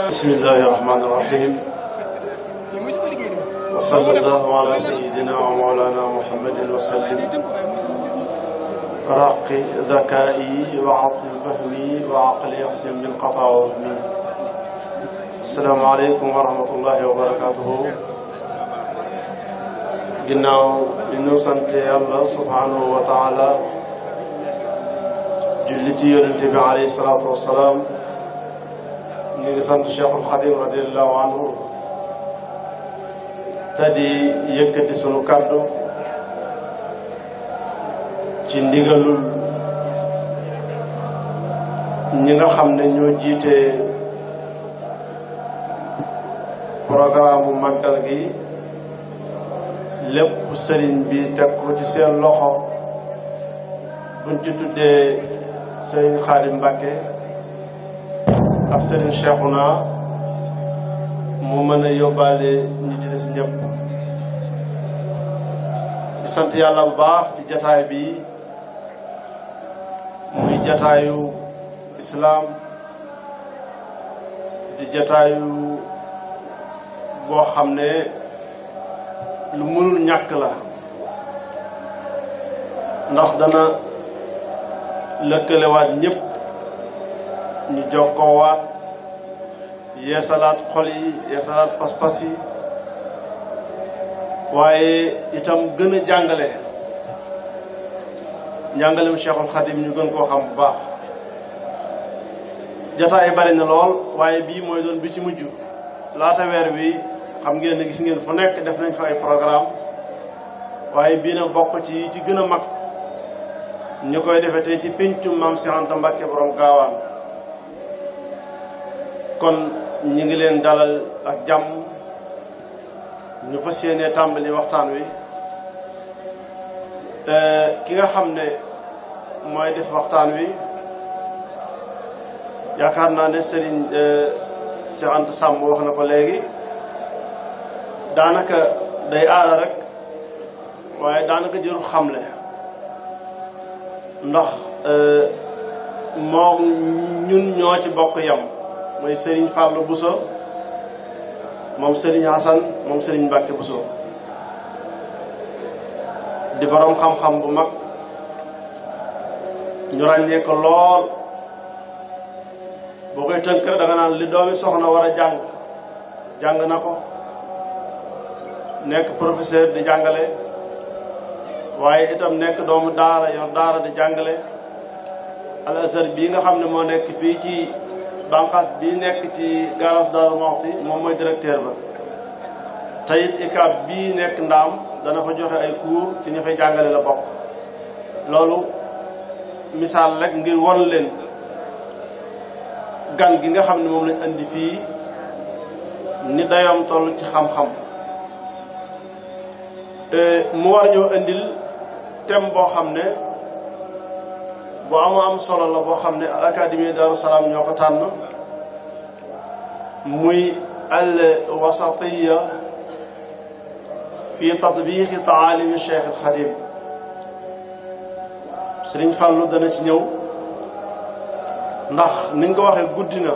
بسم الله الرحمن الرحيم وصلى الله على سيدنا ومولانا محمد وسلم رق ذكائي وعطل فهمي وعقل يحسن بالقطع وهمي السلام عليكم ورحمة الله وبركاته ginnaaw bi ñu sant Yàlla subhanahu wa taala julli ci yonente bi alayhi salaatu wassalaam ñu ngi sant Cheikhul Khadim radiallahu anhu te di yëkkati sunu kàddu ci ndigalul ñi nga xam ne ñoo jiite programme bu màggal gi lépp sëriñ bi teg ko ci seen loxo buñ ci tuddee sëriñ Xaadim Mbàkke ak sëriñ Cheikhouna mu mën a yóbbaale ñi ci des ñëpp di sant yàlla bu baax ci jataay bi muy jataayu islaam di jataayu boo xam ne lu mënul ñàkk la ndax dana lëkkalewaat ñëpp ñu jokkoowaat yeesalaat xol yi yeesalaat pas-pas yi waaye itam gën a jàngale njàngalem Cheikhul Khadim ñu gën koo xam bu baax jataay yi bari na lool waaye bii mooy doon bi ci mujj laata weer wi xam ngeen ne gis ngeen fu nekk def nañ fa ay programme waaye bii nag bokk ci ci gën a mag ñu koy defee tey ci péncum Maam Cheikh Anta Mbacke borom gaawaan kon ñi ngi leen dalal ak jàmm ñu fas yéenee tàmbali waxtaan wi ki nga xam ne mooy def waxtaan wi yaakaar naa ne Serigne Cheikh Anta Samb wax na ko léegi daanaka day aada rek waaye daanaka jërul xamle ndax moo ñun ñoo ci bokk yam mooy Serigne Fallou Bousso moom Serigne Hassan moom Serigne Mbacke Bousso di borom xam-xam bu mag ñu ràññee ko lool boo koy tënk da nga naan li doomi soxna war a jàng na ko nekk professeur di jàngale waaye itam nekk doomu daara yor daara di jàngale Al Azhar bii nga xam ne moo nekk fii ci banqaas bii nekk ci garas Daaru Muxti moom mooy directeur ba teyit ICAB bii nekk ndaam dana fa joxe ay cours ci ñu fay jàngale la bokk loolu misaal rek ngir won leen gan gi nga xam ne moom lañ andi fii ni dayoom toll ci xam-xam mu war ñoo indil thème boo xam ne bu am solo la boo xam ne al académie Daaru Salaam ñoo ko tànn muy al wasatiya fi tatbiqi taalimi Cheikh al Khadim Sëriñ Fallu dana ci ñëw ndax ni nga ko waxee guddi na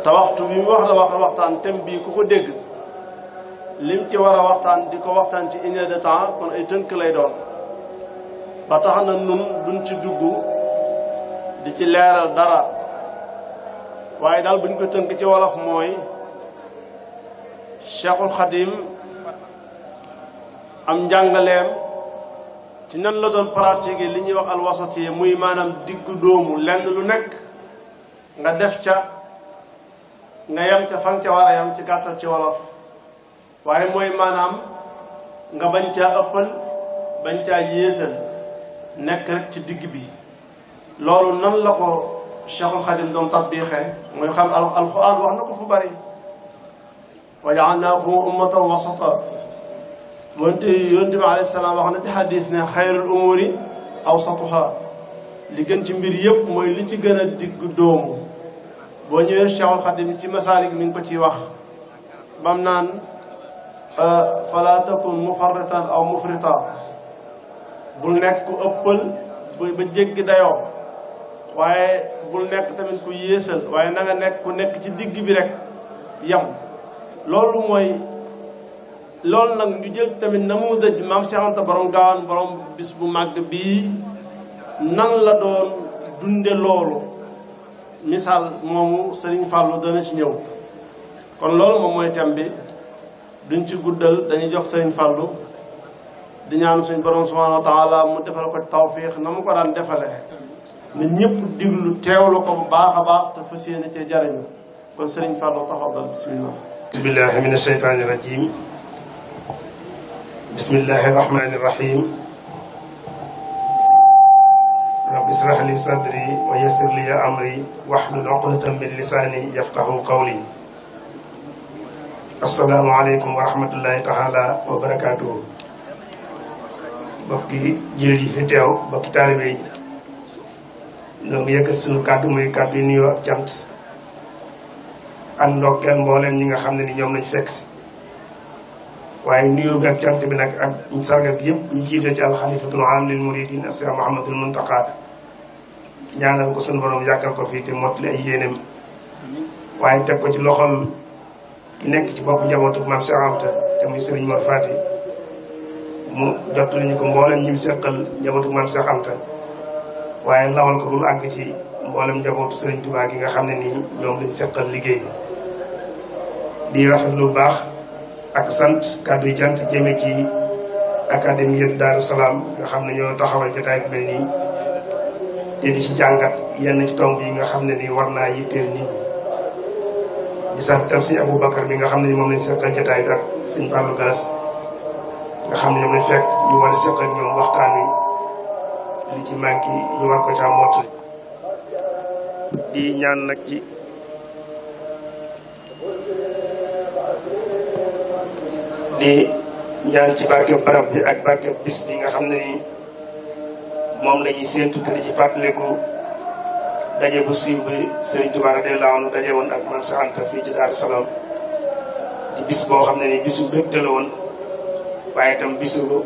te waxtu bi mu wax la waxtaan thème bii ku ko dégg lim ci war a waxtaan di ko waxtaan ci une heure de temps kon ay tënk lay doon ba tax na nun duñ ci dugg di ci leeral dara waaye daal buñ ko tënk ci wolof mooy Cheikhul Khadim am njàngaleem ci nan la doon pratiquer li ñuy wax alwasati muy maanaam diggu dóomu lenn lu nekk nga def ca nga yem ca fan ca war a yem ci gàttal ci wolof waaye mooy maanaam nga bañ caa ëppal bañ caa yéesal nekk rek ci digg bi loolu nan la ko Cheikhul Khadim doon tatbiqe mooy xam alquran wax na ko fu bari wa ja'alnaakum ummatan wasata yonent bi alayhi salaam wax na ci xadis ne xayrul umuri awsatuha li gën ci mbir yëpp mooy li ci gën a digg dóomu boo ñëwee Cheikhul Khadim ci masaalik mi ngi ko ciy wax bam naan fala takun mufarritan aw mufrita bul nekk ku ëppal ba jéggi dayoo waaye bul nekk tamit ku yéesal waaye na nga nekk ku nekk ci digg bi rek yam loolu nag ñu jël tamit namuudaj Maam Cheikh Anta borom gaawaan borom bis bu màgg bii nan la doon dunde loolu misaal moomu Sëriñ Fàllu dana ci ñëw kon loolu moom mooy thème bi duñ ci guddal dañuy jox Sëriñ Fàllu di ñaan suñ borom subhanahu wa taala mu defal ko tawfiix na mu ko daan defale na ñëpp diglu teewlu ko bu baax a baax te fas yéene cee jariñu kon Sëriñ Fàllu tafaddal bismillah bismillahi min asheytaani rajim bismillahi rahmani rahim rabbi israh ishrah li sadri wa yassir li amri wahlul uqdatan min lisani yafqahu qawli. Assalaamu aleykum wa rahmatullahi taala wa barakaatuhu. Bokki jullit yi fi teew, bokki taalibe yi, ñoo ngi yëkkat suñu kàddu muy kàddu yu nuyoo ak cant ak ndokkeel mbooleem ñi nga xam ne ni ñoom lañ fekk si. waaye nuyoo bi ak cant bi nag ak sargal gi yëpp ñu jiite ci alxalifatul aam lil muridin Cheikh Mouhamadul Muntaqa ñaanal ko sunu borom yàggal ko fii te mottali ay yéeneem, waaye teg ko ci loxol ki nekk ci bopp njabootu maam Cheikh Anta te muy Serigne Mor Fati mu jottali ñu ko mboolem ñi mu seqal njabootu maam Cheikh Anta, waaye lawal ko bu mu àgg ci mboolem njabootu Serigne Touba gi nga xam ne nii ñoom lañ seqal liggéey bi. di rafetlu lu baax ak sant kàddu yi cant jëme ci académie Daaru Salaam nga xam ne ñoo taxawal jotaay bu mel nii te di ci jàngat yenn ci tomb yi nga xam ne nii war naa yitteel nit ñi. di sant tam sëñ Aboubacar mi nga xam ne moom lañ seqal jotaay bi ak sëñ Fallou Gass nga xam ne ñoom lañ fekk ñu war a seq ak ñoom waxtaan wi li ci manqué ñu war ko caa mottali. di ñaan nag ci barkeb barab bi ak barkeb bis bi nga xam ne ni moom lañuy séentu te di ci fàttaliku daje bu siiw bi Serigne Touba radiyallahu anhu daje woon ak Maam Cheikh Anta fii ci Daaru Salaam di bis boo xam ne ni bisu mbégte la woon, waaye itam bisu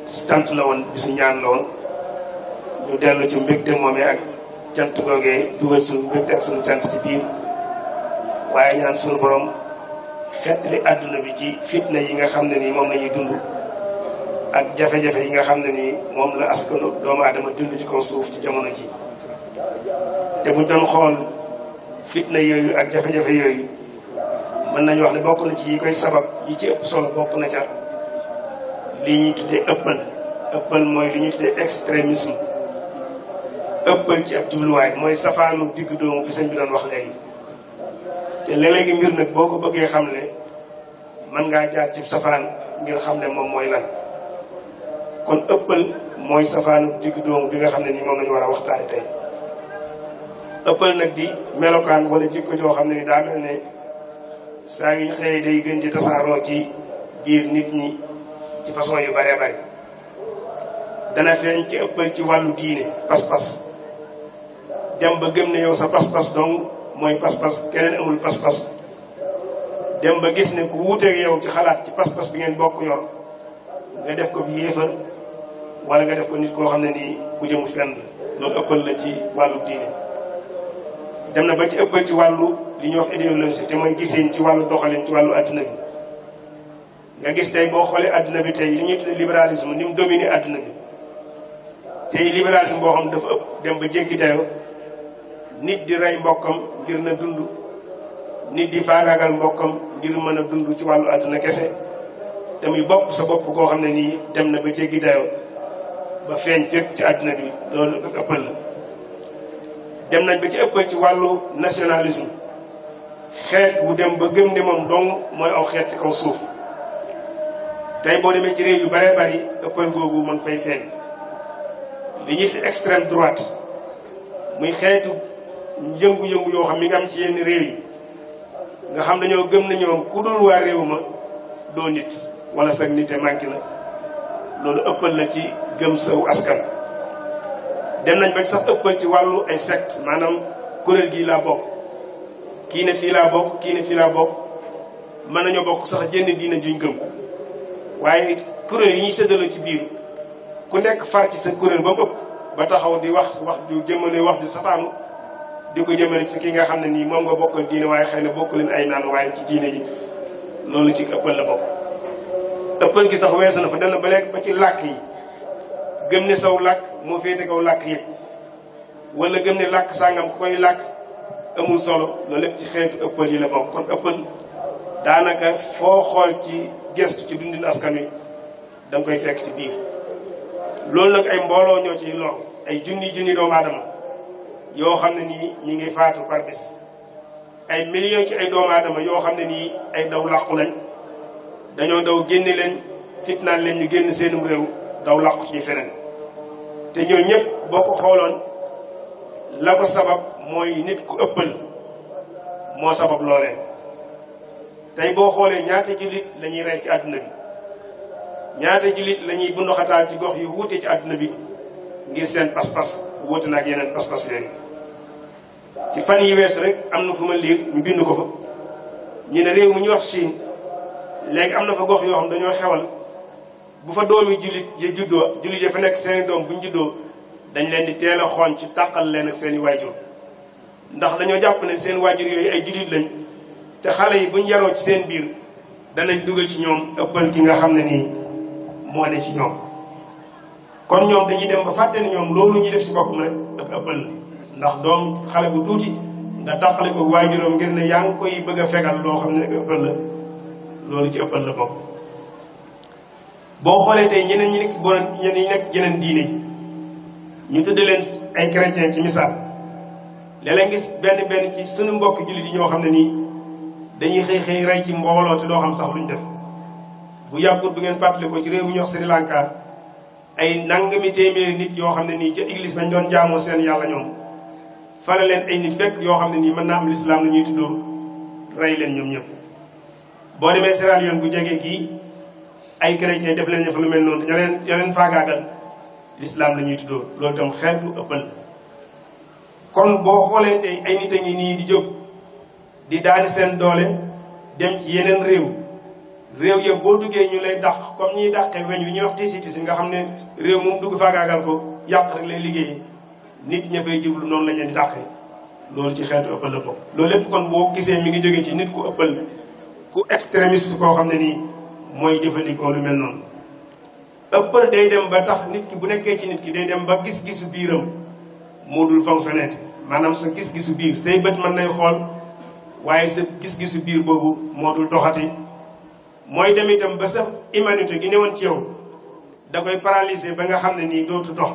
sant la woon, bisu ñaan la woon. ñu dellu ci mbégte moomee ak cant googee dugal suñu mbégte ak suñu cant ci biir, waaye ñaan suñu borom xettali àdduna bi ci fitna yi nga xam ne nii moom lañuy dund ak jafe-jafe yi nga xam ne nii moom la askanu doomu aadama dund ci kaw suuf ci jamono ji. te buñ doon xool fitna yooyu ak jafe-jafe yooyu mën nañu wax ne bokk na ci yi koy sabab yi ci ëpp solo bokk na ca li ñuy tuddee ëppal mooy li ñuy tuddee extrémisme. ëppal ci ab jubluwaay mooy safaanu digg doomu bi sëñ bi doon wax léegi. te léeg-léegi mbir nag boo ko bëggee xam ne mën ngaa jaar ci safaan ngir xam ne moom mooy lan. kon ëppal mooy safaanu digg doomu bi nga xam ne nii moom lañu war a waxtaane tey. ëppal nag di melokaan wala jikko joo xam ne ni daa mel ne saa yu ñu xëyee day gën di tasaaroo ci biir nit ñi ci façon yu bëree bëri. dana feeñ ci ëppal ci wàllu diine pas-pas, dem ba gëm ne yow sa pas-pas donc mooy pas-pas, keneen amul pas-pas. dem ba gis ne ku wuuteeg yow ci xalaat ci pas-pas bi ngeen bokk yor nga def ko bi yéefar wala nga def ko nit koo xam ne nii ku jëmul fenn. loolu ëppal la ci wàllu diine. dem na ba ci ëppal ci wàllu li ñuy wax idéologie te mooy giseen ci wàllu doxalin ci wàllu adduna bi. nga gis tey boo xoolee adduna bi tey li ñuy tuddee libéralisme ni mu dominé adduna bi. tey libéralisme boo xam dafa ëpp dem ba jéggi dayoo, nit di rey mbokkam ngir na dund, nit di faagaagal mbokkam ngir mën a dund ci wàllu àdduna kese, te muy bopp sa bopp koo xam ne nii dem na ba jéggi dayoo ba feeñ fépp ci àdduna bi. loolu ak ëppal la. dem nañ ba ci ëppal ci wàllu nationalisme, xeet bu dem ba gëm ne moom dong mooy aw xeet ci kaw suuf. tey boo demee ci réew yu baree bari ëppal googu mën fay feeñ. li ñuy fi extrême droite muy xeetu yëngu-yëngu yoo xam mi nga am ci yenn réew yi nga xam dañoo gëm na ñoom ku dul waa réew ma doo nit wala sag nit te manqué la. loolu ëppal la ci gëm saw askan. dem nañ ba sax ëppal ci wàllu ay secte, maanaam kuréel gii laa bokk, kii ne fii laa bokk, kii ne fii laa bokk. mën nañoo bokk sax jënd diina juñ gëm, waaye kuréel yi ñuy séddale ci biir ku nekk far ci sa kuréel ba mu ëpp ba taxaw di wax ju jëmale wax ju safaanu di ko jëmale ci ki nga xam ne nii moom nga bokkal diine waaye xëy na bokk leen ay naan waaye ci diine ji. loolu ci ëppal la bokk. ëppal gi sax weesu na fa dana ba léegi ba ci làkk yi, gëm ne saw làkk moo féete kaw làkk yëpp, wala gëm ne làkk sàngam ku koy làkk amul solo. loolu lépp ci xeetu ëppal yi la bokk. kon ëppal daanaka foo xool ci gestu ci dundin askan wi da nga koy fekk ci biir. loolu nag ay mbooloo ñoo ciy lor, ay junni doomu aadama yoo xam ne nii ñi ngi faatu par bés. ay millions ci ay doomu aadama yoo xam ne nii ay daw làqu lañ, dañoo daw génne leen fitnaan leen ñu génn seenum réew daw làqu ci feneen. te ñoo ñëpp boo ko xooloon la ko sabab mooy nit ku ëppal moo sabab loolee. tey boo xoolee ñaata jullit la ñuy rey ci àdduna bi, ñaata jullit la ñuy bunduxataal ci gox yu wuute ci àdduna bi ngir seen pas-pas wuute na ak yeneen pas-pas yooyu. ci fan yi wees rek am na fu ma liir ñu bind ko fa, ñu ne réew mu ñuy wax Chine léegi am na fa gox yoo xam dañoo xewal bu fa doomi jullit ya juddoo, jullit ya fa nekk seeni doom bu ñu juddoo dañ leen di teel a xooñ ci tàqal leen ak seeni waajur, ndax dañoo jàpp ne seen waajur yooyu ay jullit lañ, te xale yi buñ yaroo ci seen biir danañ dugal ci ñoom ëppal gi nga xam ne nii moo ne ci ñoom. kon ñoom dañuy dem ba fàtte ne ñoom loolu ñu def ci boppam rek ak ëppal la, ndax doom xale bu tuuti nga tàqale ko waajuram ngir ne yaa ngi koy bëgg a fegal loo xam ne ak ëppal la, loolu ci ëppal la bokk. boo xoolee tey ñeneen ñi nekk ci borom ñeneen ñi nekk yeneen diine ji ñu tudd leen ay chrétien ci misaal, léeg-léeg gis benn ci suñu mbokk jullit yi ñoo xam ne nii dañuy xëy rey ci mbooloo te doo xam sax luñ def. bu yàggut bu ngeen fàttali ko ci réew mu ñuy wax Sri Lanka ay nangami téeméeri nit yoo xam ne nii ca église bañ doon jaamoo seen yàlla ñoom fale leen ay nit fekk yoo xam ne nii mën naa am lislaam la ñuy tuddoo rey leen ñoom ñëpp. boo demee Sierra Leone bu jegee kii ay chrétien def leen fa lu mel noonu te ña leen faagaagal lislaam la ñuy tuddoo, loolu itam xeetu ëppal la. kon boo xoolee tey ay nit a ngi nii di jóg di daani seen doole dem ci yeneen réew yëpp boo duggee ñu lay dàq comme ñuy dàqee weñ wi ñuy wax tisi nga xam ne réew moom dugg faagaagal ko yàq rek lay liggéey, nit ña fay jublu noonu la ñu di dàqee. loolu ci xeetu ëppal la bokk. loolu lépp kon boo gisee mi ngi jógee ci nit ku ëppal, ku extrémiste koo xam ne nii mooy jëfandikoo lu mel noonu. ëppal day dem ba tax nit ki bu nekkee ci nit ki day dem ba gis-gisu biiram moo dul fonctionner, maanaam sa gis-gisu biir say bët mën nay xool waaye sa gis-gisu biir boobu moo dul doxati. mooy dem itam ba sa humanité gi newoon ci yow da koy paralyser ba nga xam ne nii dootu dox,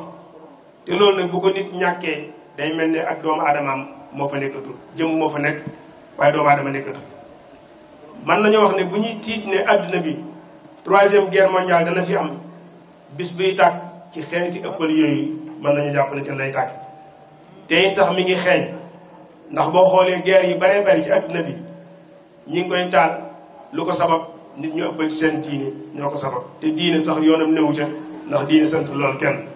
te loolu nag bu ko nit ñàkkee day mel ne ak doomu aadamaam moo fa nekkatul, jëm moo fa nekk waaye doomu aadama nekkatul. man nañoo wax ne bu ñuy tiit ne adduna bi 3e guerre mondiale dana fi am, bis buy tàkk ci xeeti ëppal yooyu mën nañu jàpp ne ci lay tàkk. tey sax mi ngi xeeñ, ndax boo xoolee guerre yu baree bari ci adduna bi ñi ngi koy taal, lu ko sabab nit ñu ëppal ci seen diine ñoo ko sabab, te diine sax yoonam newu ca, ndax diine sant lool kenn.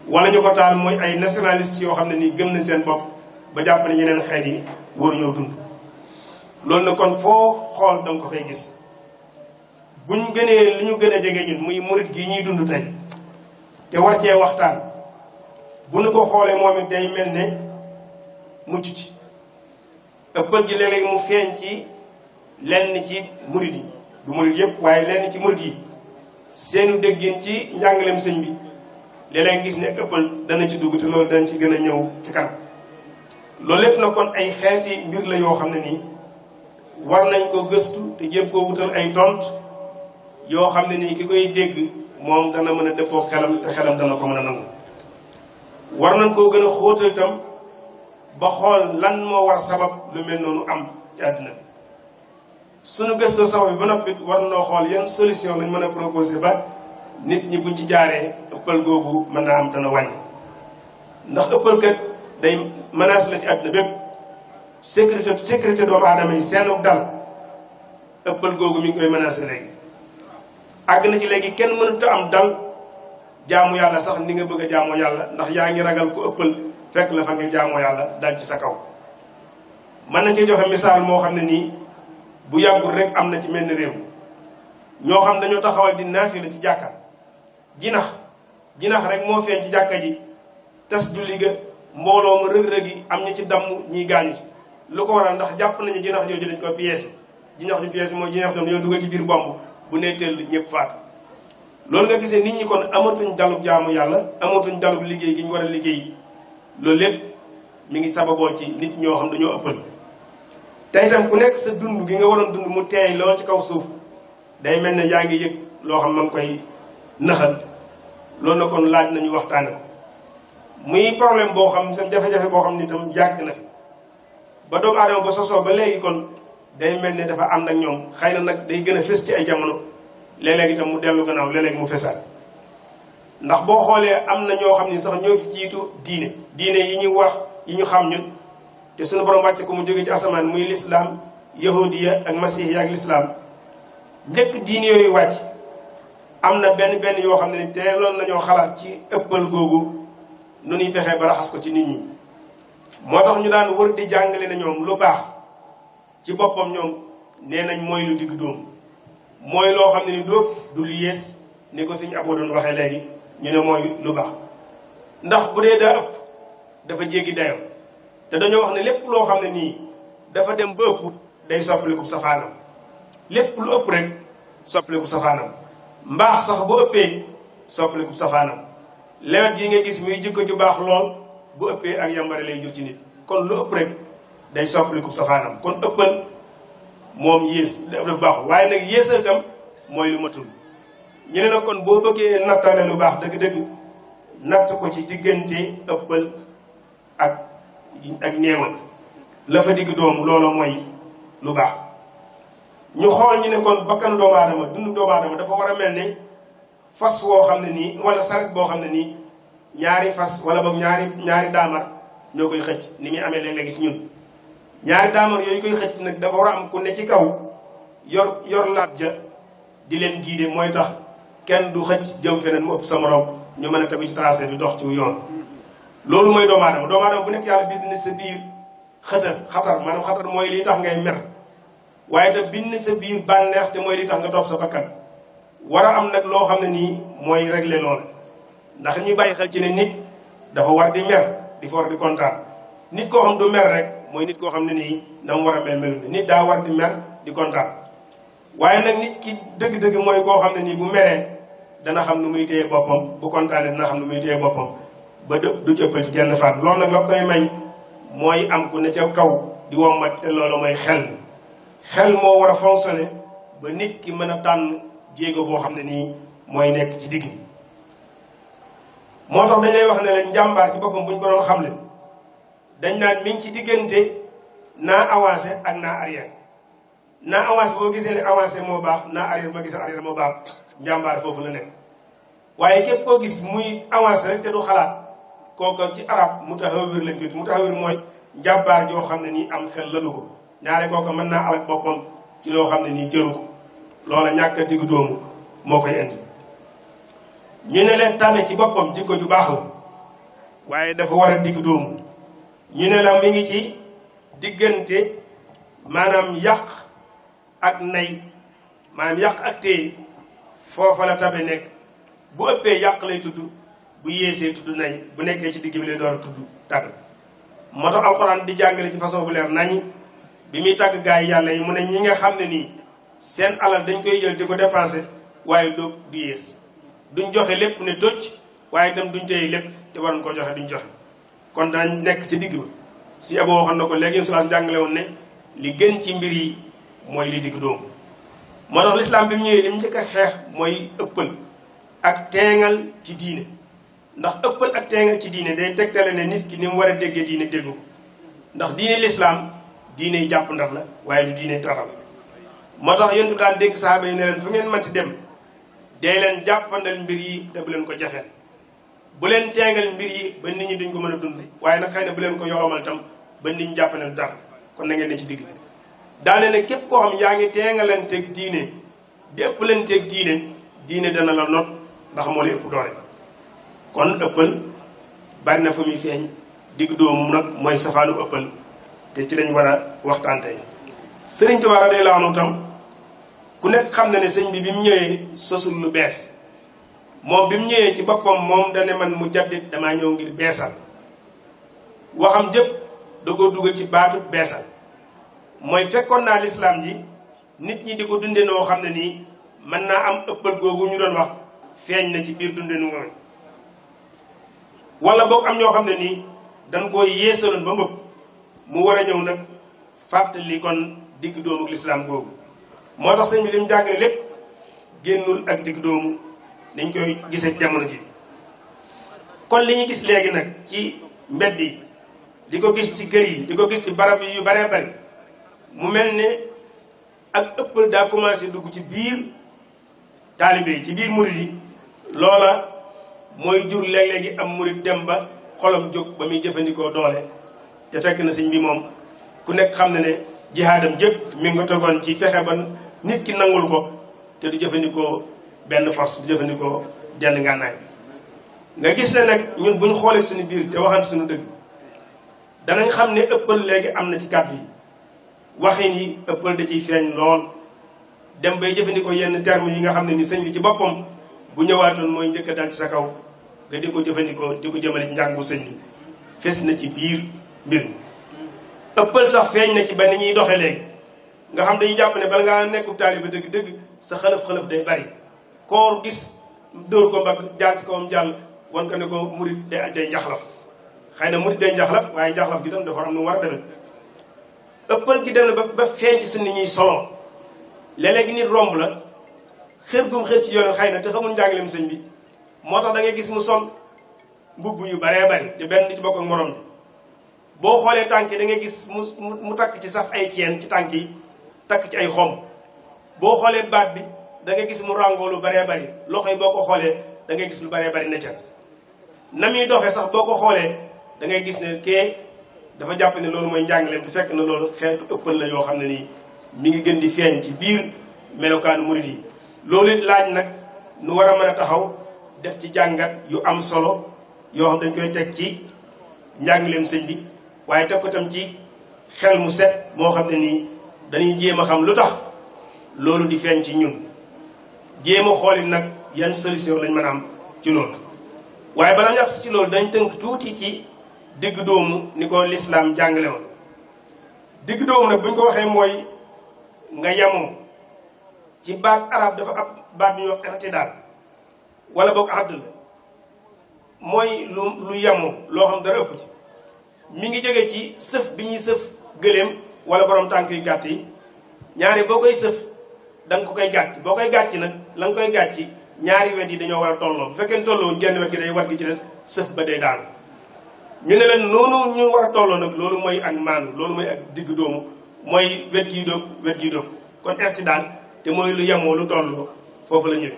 wala ñu ko taal mooy ay nationalistes yoo xam ne nii gëm nañ seen bopp ba jàpp ne yeneen xeet yi waruñoo dund. loolu na kon foo xool danga ko fay gis. buñ gënee li ñu gën a jege ñun muy murit gi ñuy dund tey te war cee waxtaan, bu nu ko xoolee moom it day mel ne mucc ci. ëppal gi léeg-léeg mu feeñ ci lenn ci murit yi, du murit yëpp waaye lenn ci murit yi seenu déggin ci njàngaleem sëñ bi léeg-léeg gis ne ëppal dana ci dugg, te loolu danañ ci gën a ñëw ci kanam. loolu lépp na kon ay xeeti mbir la yoo xam ne nii war nañ ko gëstu te jéem koo wutal ay tont yoo xam ne nii ki koy dégg moom dana mën a dëppoo xelam te xelam dana ko mën a nangu. war nañ koo gën a xóotal itam ba xool lan moo war sabab lu mel noonu am ci àddina bi. suñu gëstoo sabab bi ba noppi war noo xool yan solution lañ mën a proposé ba nit ñi buñ ci jaaree ëppal googu mën naa am dana wàññi. ndax ëppal kat day menace la ci àddina bépp. sécurité doomu aadama yi seenu dal ëppal googu mi ngi koy menacé léegi. àgg na ci léegi kenn mënut a am dal jaamu yàlla sax ni nga bëgg a jaamoo yàlla, ndax yaa ngi ragal ko ëppal fekk la fa nga jaamoo yàlla dal ci sa kaw. mën nañ ci joxe misaal moo xam ne nii bu yàggul rek am na ci mel ni réew ñoo xam dañoo taxawal di naafila ci jàkka. jinax rek moo feeñ ci jàkka ji tas julli ga, mbooloo ma rëg-rëg yi am ñu ci damm ñiy gaañu ci. lu ko waral ndax jàpp nañu jinax jooju dañ ko pièce. jinax ju pièce mooy jinax ñoom ñoo dugal ci biir bomb bu nee tëll ñëpp faatu. loolu nga gisee nit ñi kon amatuñ dalub jaamu yàlla, amatuñ dalub liggéey gi ñu war a liggéey. loolu lépp mi ngi sababoo ci nit ñoo xam dañoo ëppal. te itam ku nekk sa dund gi nga waroon dund mu teey lool ci kaw suuf day mel ne yaa ngi yëg loo xam ma ngi koy naxal. loolu na kon laaj nañu waxtaane ko muy problème boo xam seen jafe-jafe boo xam ni itam yàgg na fi ba doomu aadama ba sosoo ba léegi kon day mel ne dafa ànd ak ñoom. xëy na nag day gën a fës ci ay jamono, léeg-léeg itam mu dellu gannaaw, léeg-léeg mu fesaat. ndax boo xoolee am na ñoo xam ni sax ñoo fi jiitu diine yi ñuy wax yi ñu xam ñun te suñu borom wàcce ko mu jóge ci asamaan muy lislaam yahudiya ak masihiya ak lislaam njëkk diine yooyu wàcc am na benn yoo xam ne ni teeloon nañoo xalaat ci ëppal googu nu ñuy fexee ba raxas ko ci nit ñi moo tax ñu daan wër di jàngale na ñoom lu baax ci boppam ñoom nee nañ mooy lu digg dóomu mooy loo xam ne ni dóob du lu yées ni ko suñu aboo doon waxee léegi ñu ne mooy lu baax ndax bu dee daa ëpp dafa jéggi dayoo te dañoo wax ne lépp loo xam ne nii dafa dem ba ëpp day soppaliku safaanam lépp lu ëpp rek soppaliku safaanam mbaax sax bu ëppee soppaliku safaanam lewet gi nga gis muy jikko ju baax lool bu ëppee ak yambare lay jur ci nit kon lu ëpp rek day soppaliku safaanam kon ëppal moom yées dafa baaxul waaye nag yéesal itam mooy lu matul ñu ne nag kon boo bëggee nattale lu baax dëgg-dëgg natt ko ci diggante ëppal ak néewal la fa digg doomu loolu mooy lu baax ñu xool ñu ne kon bakkan doomu aadama dund doomu aadama dafa war a mel ne fas woo xam ne nii wala saret boo xam ne nii ñaari fas wala boog ñaari daamar ñoo koy xëcc ni muy amee léeg-léegi ci ñun ñaari daamar yooyu koy xëcc nag dafa war a am ku ne ci kaw yor laat ja di leen guider mooy tax kenn du xëcc jëm feneen mu ëpp sa morom ñu mën a tegu ci tracé bi dox ci yoon loolu mooy doomu aadama bu nekk yàlla bind na sa biir xatar maanaam xatar mooy liy tax ngay mer waaye te bind na sa biir bànneex te mooy liy tax nga topp sa bakkan war a am nag loo xam ne nii mooy régler loolu ndax ñu bàyyi xel ci ne nit dafa war di mer di fa war di kontaan nit koo xam du mer rek mooy nit koo xam ne nii na mu war a mel nit daa war di mer di kontaan waaye nag nit ki dëgg-dëgg mooy koo xam ne nii bu meree dana xam nu muy téye boppam bu kontaanee dana xam nu muy téye boppam ba du cëppal ci genn fan loolu nag la koy may mooy am ku ne ca kaw di wommat te loolu mooy xel moo war a fonctionner ba nit ki mën a tànn jéego boo xam ne nii mooy nekk ci digg moo tax dañ lay wax ne la njàmbaar ci boppam bu ñu ko doon xamle dañ naan mi ngi ci diggante naa avancé ak naa arrière naa avancé boo gisee ne avancé moo baax naa arrière ma gisee arrière moo baax njàmbaar foofu la nekk waaye képp koo gis muy avancé rek te du xalaat kooku ci arab mutahawwir lañ koy mutahawwir mooy njàmbaar joo xam ne nii am xel lanu ko ñaare kooku mën naa alak boppam ci loo xam ne nii jëru ko loola ñàkk a diggu doomu moo koy indi ñu ne leen tànne ci boppam jikko ju baax la waaye dafa war a diggu doomu ñu ne la mi ngi ci diggante maanaam yàq ak nay maanaam yàq ak téye foofa la tabe nekk bu ëppee yàq lay tudd bu yéesee tudd nay bu nekkee ci digg bi lay door a tudd tabe moo tax alxuraan di jàngale ci façon bu leer nañi bi muy tàgg gaa yi yàlla yi mu ne ñi nga xam ne nii seen alal dañ koy jël di ko dépensé waaye doo du yées duñ joxe lépp ne tocc waaye itam duñ téye lépp te waroon ko joxe duñ joxe kon dañ nekk ci digg ba si aboo waxoon na ko léegi sulaas jàngale woon ne li gën ci mbir yi mooy li digg doomu moo tax lislaam bi mu ñëwee li mu njëkk a xeex mooy ëppal ak teengal ci diine ndax ëppal ak teengal ci diine day tegtale ne nit ki ni mu war a déggee diine déggu ko ndax diine lislaam diine yi jàpp ndax la waaye du diine taral moo tax yéen daan dénk saxaaba yi ne leen fu ngeen mën ci dem dee leen jàppandal mbir yi te bu leen ko jafeel bu leen teengal mbir yi ba nit ñi duñ ko mën a dund waaye nag xëy na bu leen ko yolomal itam ba nit ñi jàpp ne du dara kon na ngeen ne ci digg bi daane ne képp koo xam yaa ngi teengalanteeg diine di ëppalanteeg diine dana la not ndax moo lay ëpp doole kon ëppal bari na fu muy feeñ digg doomu nag mooy safaanu ëppal te ci lañ war a waxtaan tey sëriñ Tuubaa radiyallaahu anhu tam ku nekk xam na ne sëñ bi mu ñëwee sosul lu bees moom bi mu ñëwee ci boppam moom dane man mu jaddit damaa ñëw ngir beesal waxam jëpp da ko dugal ci baatu beesal mooy fekkoon naa lislaam ji nit ñi di ko dunde noo xam ne nii mën naa am ëppal googu ñu doon wax feeñ na ci biir dunde nu mooy wala boog am ñoo xam ne nii dañ koo yeesaloon ba mbëpp mu war a ñëw nag fàttali kon digg doomu lislaam googu moo tax sëñ bi li mu jàngale lépp génnul ak digg doomu niñ koy gisee jamono ji kon li ñu gis léegi nag ci mbedd yi di ko gis ci kër yi di ko gis ci barab yi yu baree bari mu mel ne ak ëppal daa commencé dugg ci biir taalibe yi ci biir murid yi loola mooy jur léeg-léegi am murid dem ba xolam jóg ba muy jëfandikoo doole te fekk na sëñ bi moom ku nekk xam ne ne jihaadam jëpp mi nga tegoon ci fexe ba nit ki nangul ko te du jëfandikoo benn force du jëfandikoo jenn ngànnaay. nga gis ne nag ñun buñ xoolee suñu biir te waxante suñu dëgg danañ xam ne ëppal léegi am na ci kàddu yi waxin yi ëppal da ciy feeñ lool dem bay jëfandikoo yenn termes yi nga xam ne ni sëñ bi ci boppam bu ñëwaatoon mooy njëkk a dal ci sa kaw nga di ko jëfandikoo di ko jëmale ci njàng bu sëñ bi fes na ci biir mbir mi. ëppal sax feeñ na ci ba ni ñuy doxee léegi nga xam dañuy jàpp ne bala ngaa nekkub taaliba dëgg-dëgg sa xëlëf-xëlëf day bari koor gis dóor ko mbagg jaar ci kawam jàll wan ko ne ko murit day njaxlaf xëy na murit day njaxlaf waaye njaxlaf gi tam dafa am nu mu war a demee. ëppal gi dem na ba feeñ ci suñu ñuy solo léeg-léegi nit romb la xër gum xër ci yoon xëy na te xamul njàngaleem sëñ bi moo tax da ngay gis mu sol mbubb yu baree bari te benn nit ci bokk ak morom bi boo xoolee tànk yi da ngay gis mu takk ci sax ay ceen ci tànk yi takk ci ay xom boo xoolee baat bi da ngay gis mu ràngoo lu baree bari loxo yi boo ko xoolee da ngay gis lu baree bari ne ca na muy doxee sax boo ko xoolee da ngay gis ne kee dafa jàpp ne loolu mooy njàngaleem te fekk na loolu xeetu ëppal la yoo xam ne nii mi ngi gën di feeñ ci biir melokaanu murid yi. loolu it laaj nag nu war a mën a taxaw def ci jàngat yu am solo yoo xam dañ koy teg ci njàngaleem sëñ bi waaye teg ko tam ci xel mu set moo xam ne nii dañuy jéem a xam lu tax loolu di feeñ ci ñun jéem a xooli nag yan solution lañ mën a am ci loolu. waaye bala ñu agsi ci loolu dañ tënk tuuti ci digg doomu ni ko lislaam jàngale woon. digg doomu nag bu ñu ko waxee mooy nga yemoo ci baat arab dafa ab baat ñu wax i'tidaal wala boog adl mooy lu yemoo loo xam dara ëpp ci mi ngi jóge ci sëf bi ñuy sëf gëléem wala borom tànk yu gàtt yi ñaari boo koy sëf da nga ko koy gàcc boo koy gàcc nag la nga koy gàcc ñaari wet yi dañoo war a tolloo bu fekkee tolloo genn wet gi day wat gi ci des sëf ba day daanu ñu ne leen noonu ñu war a tolloo nag loolu mooy ak maanu loolu mooy ak digg doomu mooy wet gii dóog wet gii dóog kon i'tidaal te mooy lu yemoo lu tolloo foofu la ñëwee.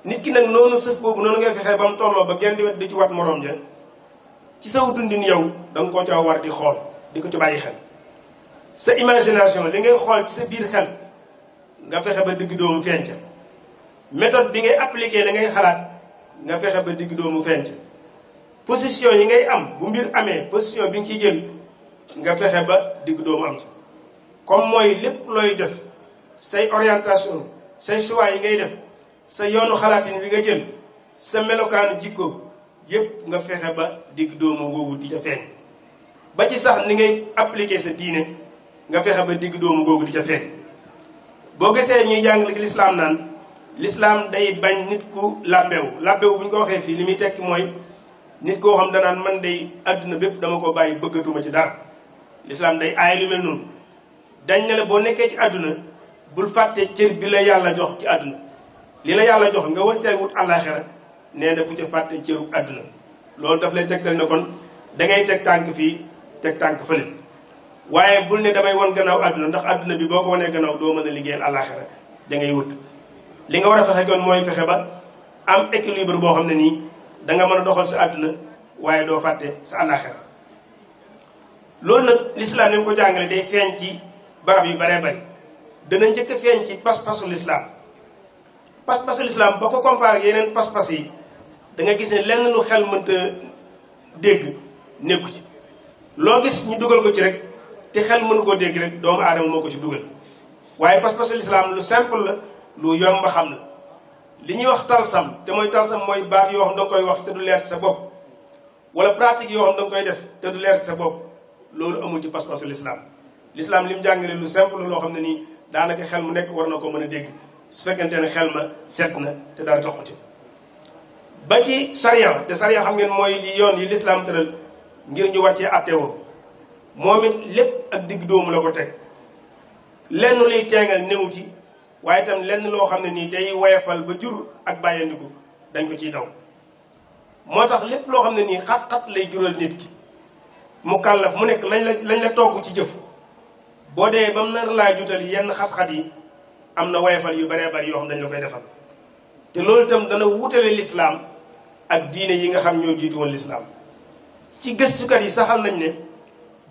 nit ki nag noonu sëf boobu noonu ngay fexee ba mu tolloo ba genn wet di ci wat moroom ja ci saw dundin yow da nga koo ca war di xool di ko ci bàyyi xel sa imagination li ngay xool ci sa biir xel nga fexe ba digg doomu feeñ ca méthode bi ngay appliqué da ngay xalaat nga fexe ba digg doomu feeñ ca position yi ngay am bu mbir amee position bi nga ciy jël nga fexe ba digg doomu am ci comme mooy lépp looy def say orientation say choix yi ngay def sa yoonu xalaatin bi nga jël sa melokaanu jikko yépp nga fexe ba digg doomu googu di ca feeñ ba ci sax ni ngay appliquer sa diine nga fexe ba digg doomu googu di ca feeñ boo gisee ñuy jàngale ci lislaam naan lislaam day bañ nit ku làbbewu bu ñu ko waxee fii li muy tekki mooy nit koo xam danaan man day àdduna bépp dama ko bàyyi bëggatuma ci dara lislaam day aay lu mel noonu dañ ne la boo nekkee ci àdduna bul fàtte cër bi la yàlla jox ci àdduna li la yàlla jox nga war cay wut àllaaxira nee na bu ca fàtte cëru àdduna loolu daf lay tegtal ne kon dangay teg tànk fii teg tànk fële waaye bul ne damay wan gannaaw àdduna ndax àdduna bi boo ko wanee gannaaw doo mën a liggéeyal àllaaxira dangay wut li nga war a fexe kon mooy fexe ba am équilibre boo xam ne nii danga mën a doxal sa àdduna waaye doo fàtte sa àllaaxira loolu nag lislaam ni mu ko jàngale day feeñ ci barab yu baree bari dana njëkk a feeñ ci pas-pasu lislaam pas-pasu lislaam boo ko comparé ak yeneen pas-pas yi da nga gis ne lenn lu xel mënta dégg nekku ci loo gis ñu dugal ko ci rek te xel mënu koo dégg rek doomu aadama moo ko ci dugal waaye pas-pasu lislaam lu simple la lu yomb xam la li ñuy wax talsam te mooy talsam mooy baat yoo xam da nga koy wax te du leer ci sa bopp wala pratique yoo xam da nga koy def te du leer ci sa bopp loolu amul ci pas-pasu lislaam lislaam li mu jàngale lu simple loo xam ne nii daanaka xel mu nekk war na ko mën a dégg su fekkente ne xel ma set na te dara taxu ci ba ci sariya te sariya xam ngeen mooy li yoon yi lislaam tëral ngir ñu wàccee attewoo moom it lépp ak digg doomu la ko teg lenn luy teengal néew ci waaye itam lenn loo xam ne nii day woyefal ba jur ak bàyyandiku dañ ko ciy daw moo tax lépp loo xam ne nii xat-xat lay jural nit ki mu kàllaf mu nekk lañ la togg ci jëf boo dee ba mu nar laa jutal yenn xat-xat yi am na woyefal yu baree bari yoo xam dañ la koy defal te loolu itam dana wutale lislaam ak diine yi nga xam ñoo jiitu woon lislaam ci gëstukat yi saxal nañ ne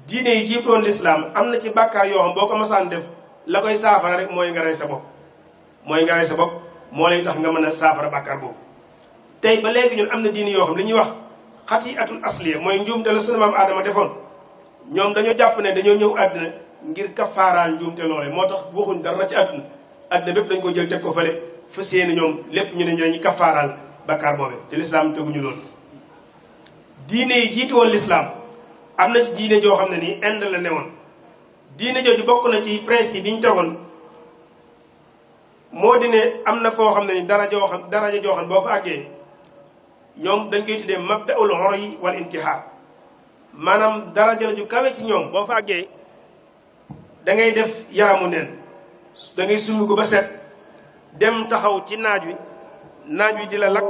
diine yi jiitoon lislaam am na ci bàkkaar yoo xam boo ko masaan def la koy saafara rek mooy nga rey sa bopp moo lay tax nga mën a saafara bàkkaar boobu. tey ba léegi ñun am na diine yoo xam li ñuy wax xatiatul asliya mooy njuumte la sunu maam Aadama defoon ñoom dañoo jàpp ne dañoo ñëw àddina ngir kafaaraan njuumte loolee moo tax waxuñ dara ci àddina bépp dañ ko jël teg ko fële fas yéene ñoom lépp ñu ne ñu dañuy kafaaraan bàkkaar boobee te lislaam teguñu loolu. diine yi jiitu woon lislaam am na ci diine joo xam ne nii Inde la newoon diine jooju bokk na ci principe yi ñu tegoon moo di ne am na foo xam ne ni daraja joo xam boo fa àggee ñoom dañ koy tuddee mabda'ul uryi wal intihaa maanaam daraja la ju kawe ci ñoom boo fa àggee da ngay def yaramu neen da ngay summi ko ba set dem taxaw ci naaj wi di la lakk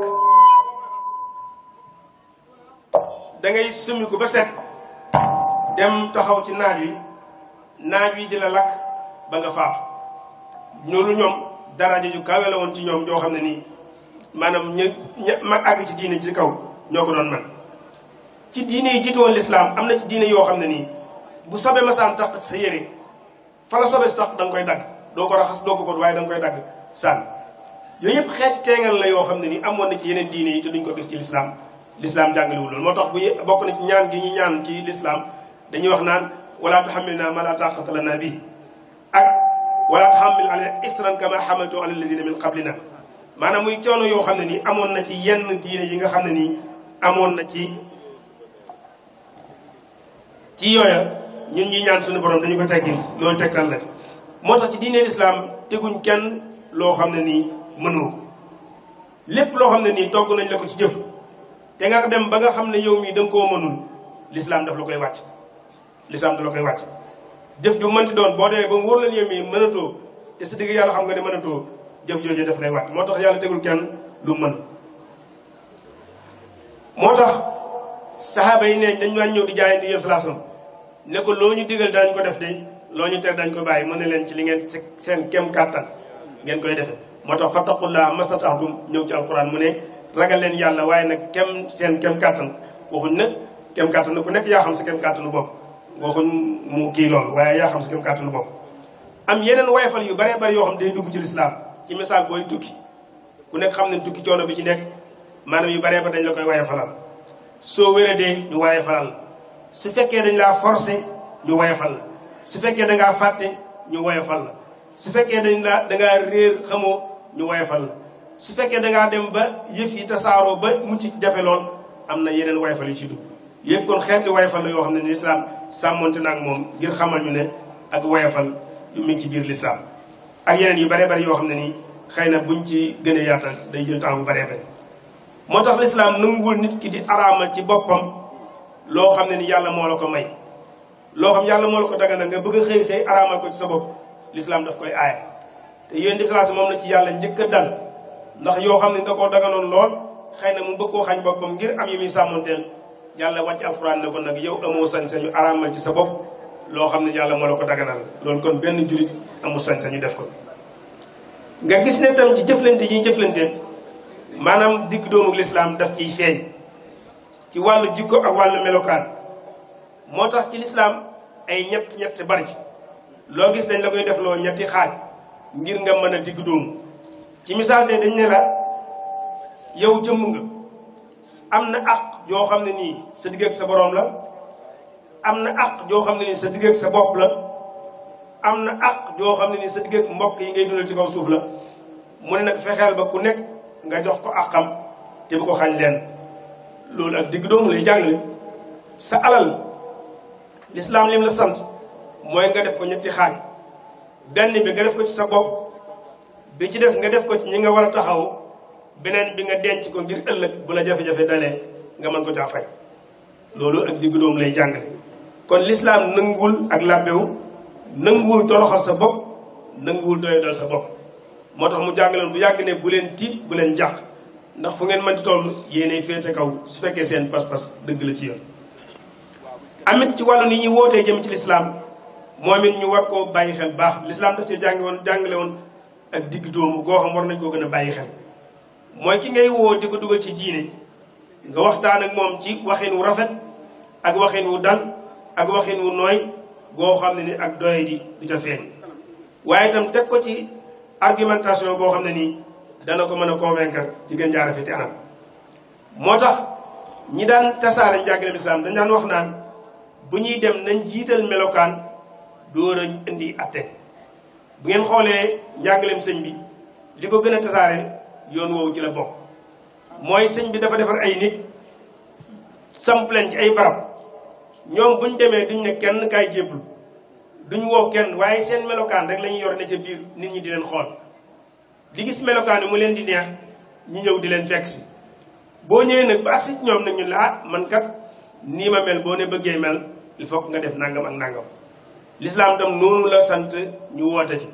da ngay summi ko ba set dem taxaw ci naaj wi di la lakk ba nga faatu ñoolu ñoom daraja ju kawe la woon ci ñoom joo xam ne nii maanaam ma àgg ci diine ci kaw ñoo ko doon man ci diine yi jiitu woon lislaam am na ci diine yoo xam ne nii bu sobe masaan tax sa yére fa la sobe si tax da nga koy dagg doo ko raxas doo ko fóot waaye da nga koy dagg sànn yooyu yëpp xeeti teengal la yoo xam ne nii amoon na ci yeneen diine yi te duñ ko gis ci lislaam jàngalewul loolu moo tax bokk na ci ñaan gi ñu ñaan ci lislaam dañuy wax naan wala tuhammilna ma la taqata lana bi ak wala tuhammil ala isran kama hamaltu ala alladhina min qablina maanaam muy coono yoo xam ne nii amoon na ci yenn diine yi nga xam ne nii amoon na ci yooya ñun ñuy ñaan suñu borom dañu ko teggin loolu tegtal la moo tax ci diine lislaam teguñ kenn loo xam ne nii mënoo lépp loo xam ne nii togg nañ la ko ci jëf te nga dem ba nga xam ne yow mii da nga koo mënul lislaam daf la koy wàcc jëf ju mënti doon boo demee ba mu wóor la yow mii mënatoo te sa digg yàlla xam nga ne mënatoo jëf jooju daf lay wàcc moo tax yàlla tegul kenn lu mën moo tax saxaaba yi ne dañ daan ñëw di jaayante yéen salaasam ne ko loo ñu digal dañ ko def de loo ñu ter dañ ko bàyyi mën na leen ci li ngeen seen kem kàttan ngeen koy defe moo tax fattaqullaaha mastata'tum ñëw ci alquran mu ne ragal leen yàlla waaye nag seen kem kàttan waxuñ nag kem kàttan ku nekk yaa xam sa kem kàttanu bopp waxuñ mu kii loolu waaye yaa xam sa kem kàttanu bopp am yeneen wayfal yu baree bari yoo xam day dugg ci lislaam ci misaal booy tukki ku nekk xam ne tukki coono bi ci nekk maanaam yu baree ba dañ la koy wayfalal soo wéradee ñu wayfalal la su fekkee dañ laa forcé ñu wayfal la su fekkee dangaa fàtte ñu wayfal la su fekkee dangaa réer xamoo ñu wayfal la su fekkee dangaa dem ba yëf yi tasaaroo ba mucc jafe lool am na yeneen wayfal yu ci dugg yëpp kon xeeti wayfal la yoo xam ne ni lislaam sàmmonte na ak moom ngir xamal ñu ne ak wayfal yu mi ngi ci biir lislaam ak yeneen yu baree bari yoo xam ne nii xëy na buñ ci gën a yaatal day jël temps bu baree bari moo tax lislaam nanguwul nit ki di araamal ci boppam loo xam ne ni yàlla moo la ko may loo xam yàlla moo la ko daganal nga bëgg a xëy araamal ko ci sa bopp lislaam daf koy aaya te yéen di classe moom la ci yàlla njëkk a dal ndax yoo xam ne da koo daganoon lool xëy na mu bëgg koo xañ boppam ngir am yu muy sàmmanteel yàlla wàcc alxuraan ne ko nag yow amoo sañ-sañu araamal ci sa bopp loo xam ne yàlla moo la ko daganal loolu kon benn jullit amul sañ-sañu def ko nga gis ne tam ci jëflante yi jëflante maanaam digg doomu lislaam daf ciy feeñ ci wàllu jikko ak wàllu melokaan moo tax ci lislaam ay ñett bari ci loo gis dañ la koy def loo ñetti xaaj ngir nga mën a digg doomu ci misaal te dañ ne la yow jëmm nga am na àq joo xam ne nii sa digg ak sa boroom la am na àq joo xam ne nii sa digg ak sa bopp la am na àq joo xam ne nii sa digg ak mbokk yi ngay dundal ci kaw suuf la mu ne nag fexeel ba ku nekk nga jox ko àqam te bu ko xañ leen loolu ak digg doomu lay jàngale sa alal lislaam lim la sant mooy nga def ko ñetti xaaj benn bi nga def ko ci sa bopp bi ci des nga def ko ci ñi nga war a taxaw beneen bi nga denc ko ngir ëllëg bu la jafe-jafe dalee nga mën ko caa faj loolu ak digg doomu lay jàngale kon lislaam nanguwul ak làbbewu nanguwul toroxal sa bopp nanguwul doy dal sa bopp moo tax mu jàngaloon bu yàgg ne bu leen tiit bu leen jàq ndax fu ngeen mënti toll yéenay féete kaw su fekkee seen pas-pas dëgg la ci yoon amit ci wàllu ni ñuy wootee jëm ci lislaam moom it ñu war koo bàyyi xel baax lislaam daf cee jàngale woon ak digg doomu goo xam war nañ koo gën a bàyyi xel mooy ki ngay woo di ko dugal ci diine nga waxtaan ak moom ci waxin wu rafet ak waxin wu dal ak waxin wu nooy boo xam ne ni ak doye di ca feeñ waaye itam teg ko ci argumentation boo xam ne nii dana ko mën a convaincre ci gën jaar rafeti anam moo tax ñi daan tasaare njàngaleem lislaam dañ daan wax naan bu ñuy dem nañ jiital melokaan door a indi atte bu ngeen xoolee njàngaleem sëñ bi li ko gën a tasaare yoon woowu ci la bokk mooy sëñ bi dafa defar ay nit samp leen ci ay barab ñoom buñ demee duñ ne kenn kaay jéblu duñ woo kenn waaye seen melokaan rek la ñuy yor ne ca biir nit ñi di leen xool di gis melokaan yi mu leen di neex ñi ñëw di leen fekk si boo ñëwee nag ba agsi ñoom nag ñu la ah man kat nii ma mel boo ne bëggee mel il faut que nga def nangam ak nangam l'islam tam noonu la sant ñu woote ci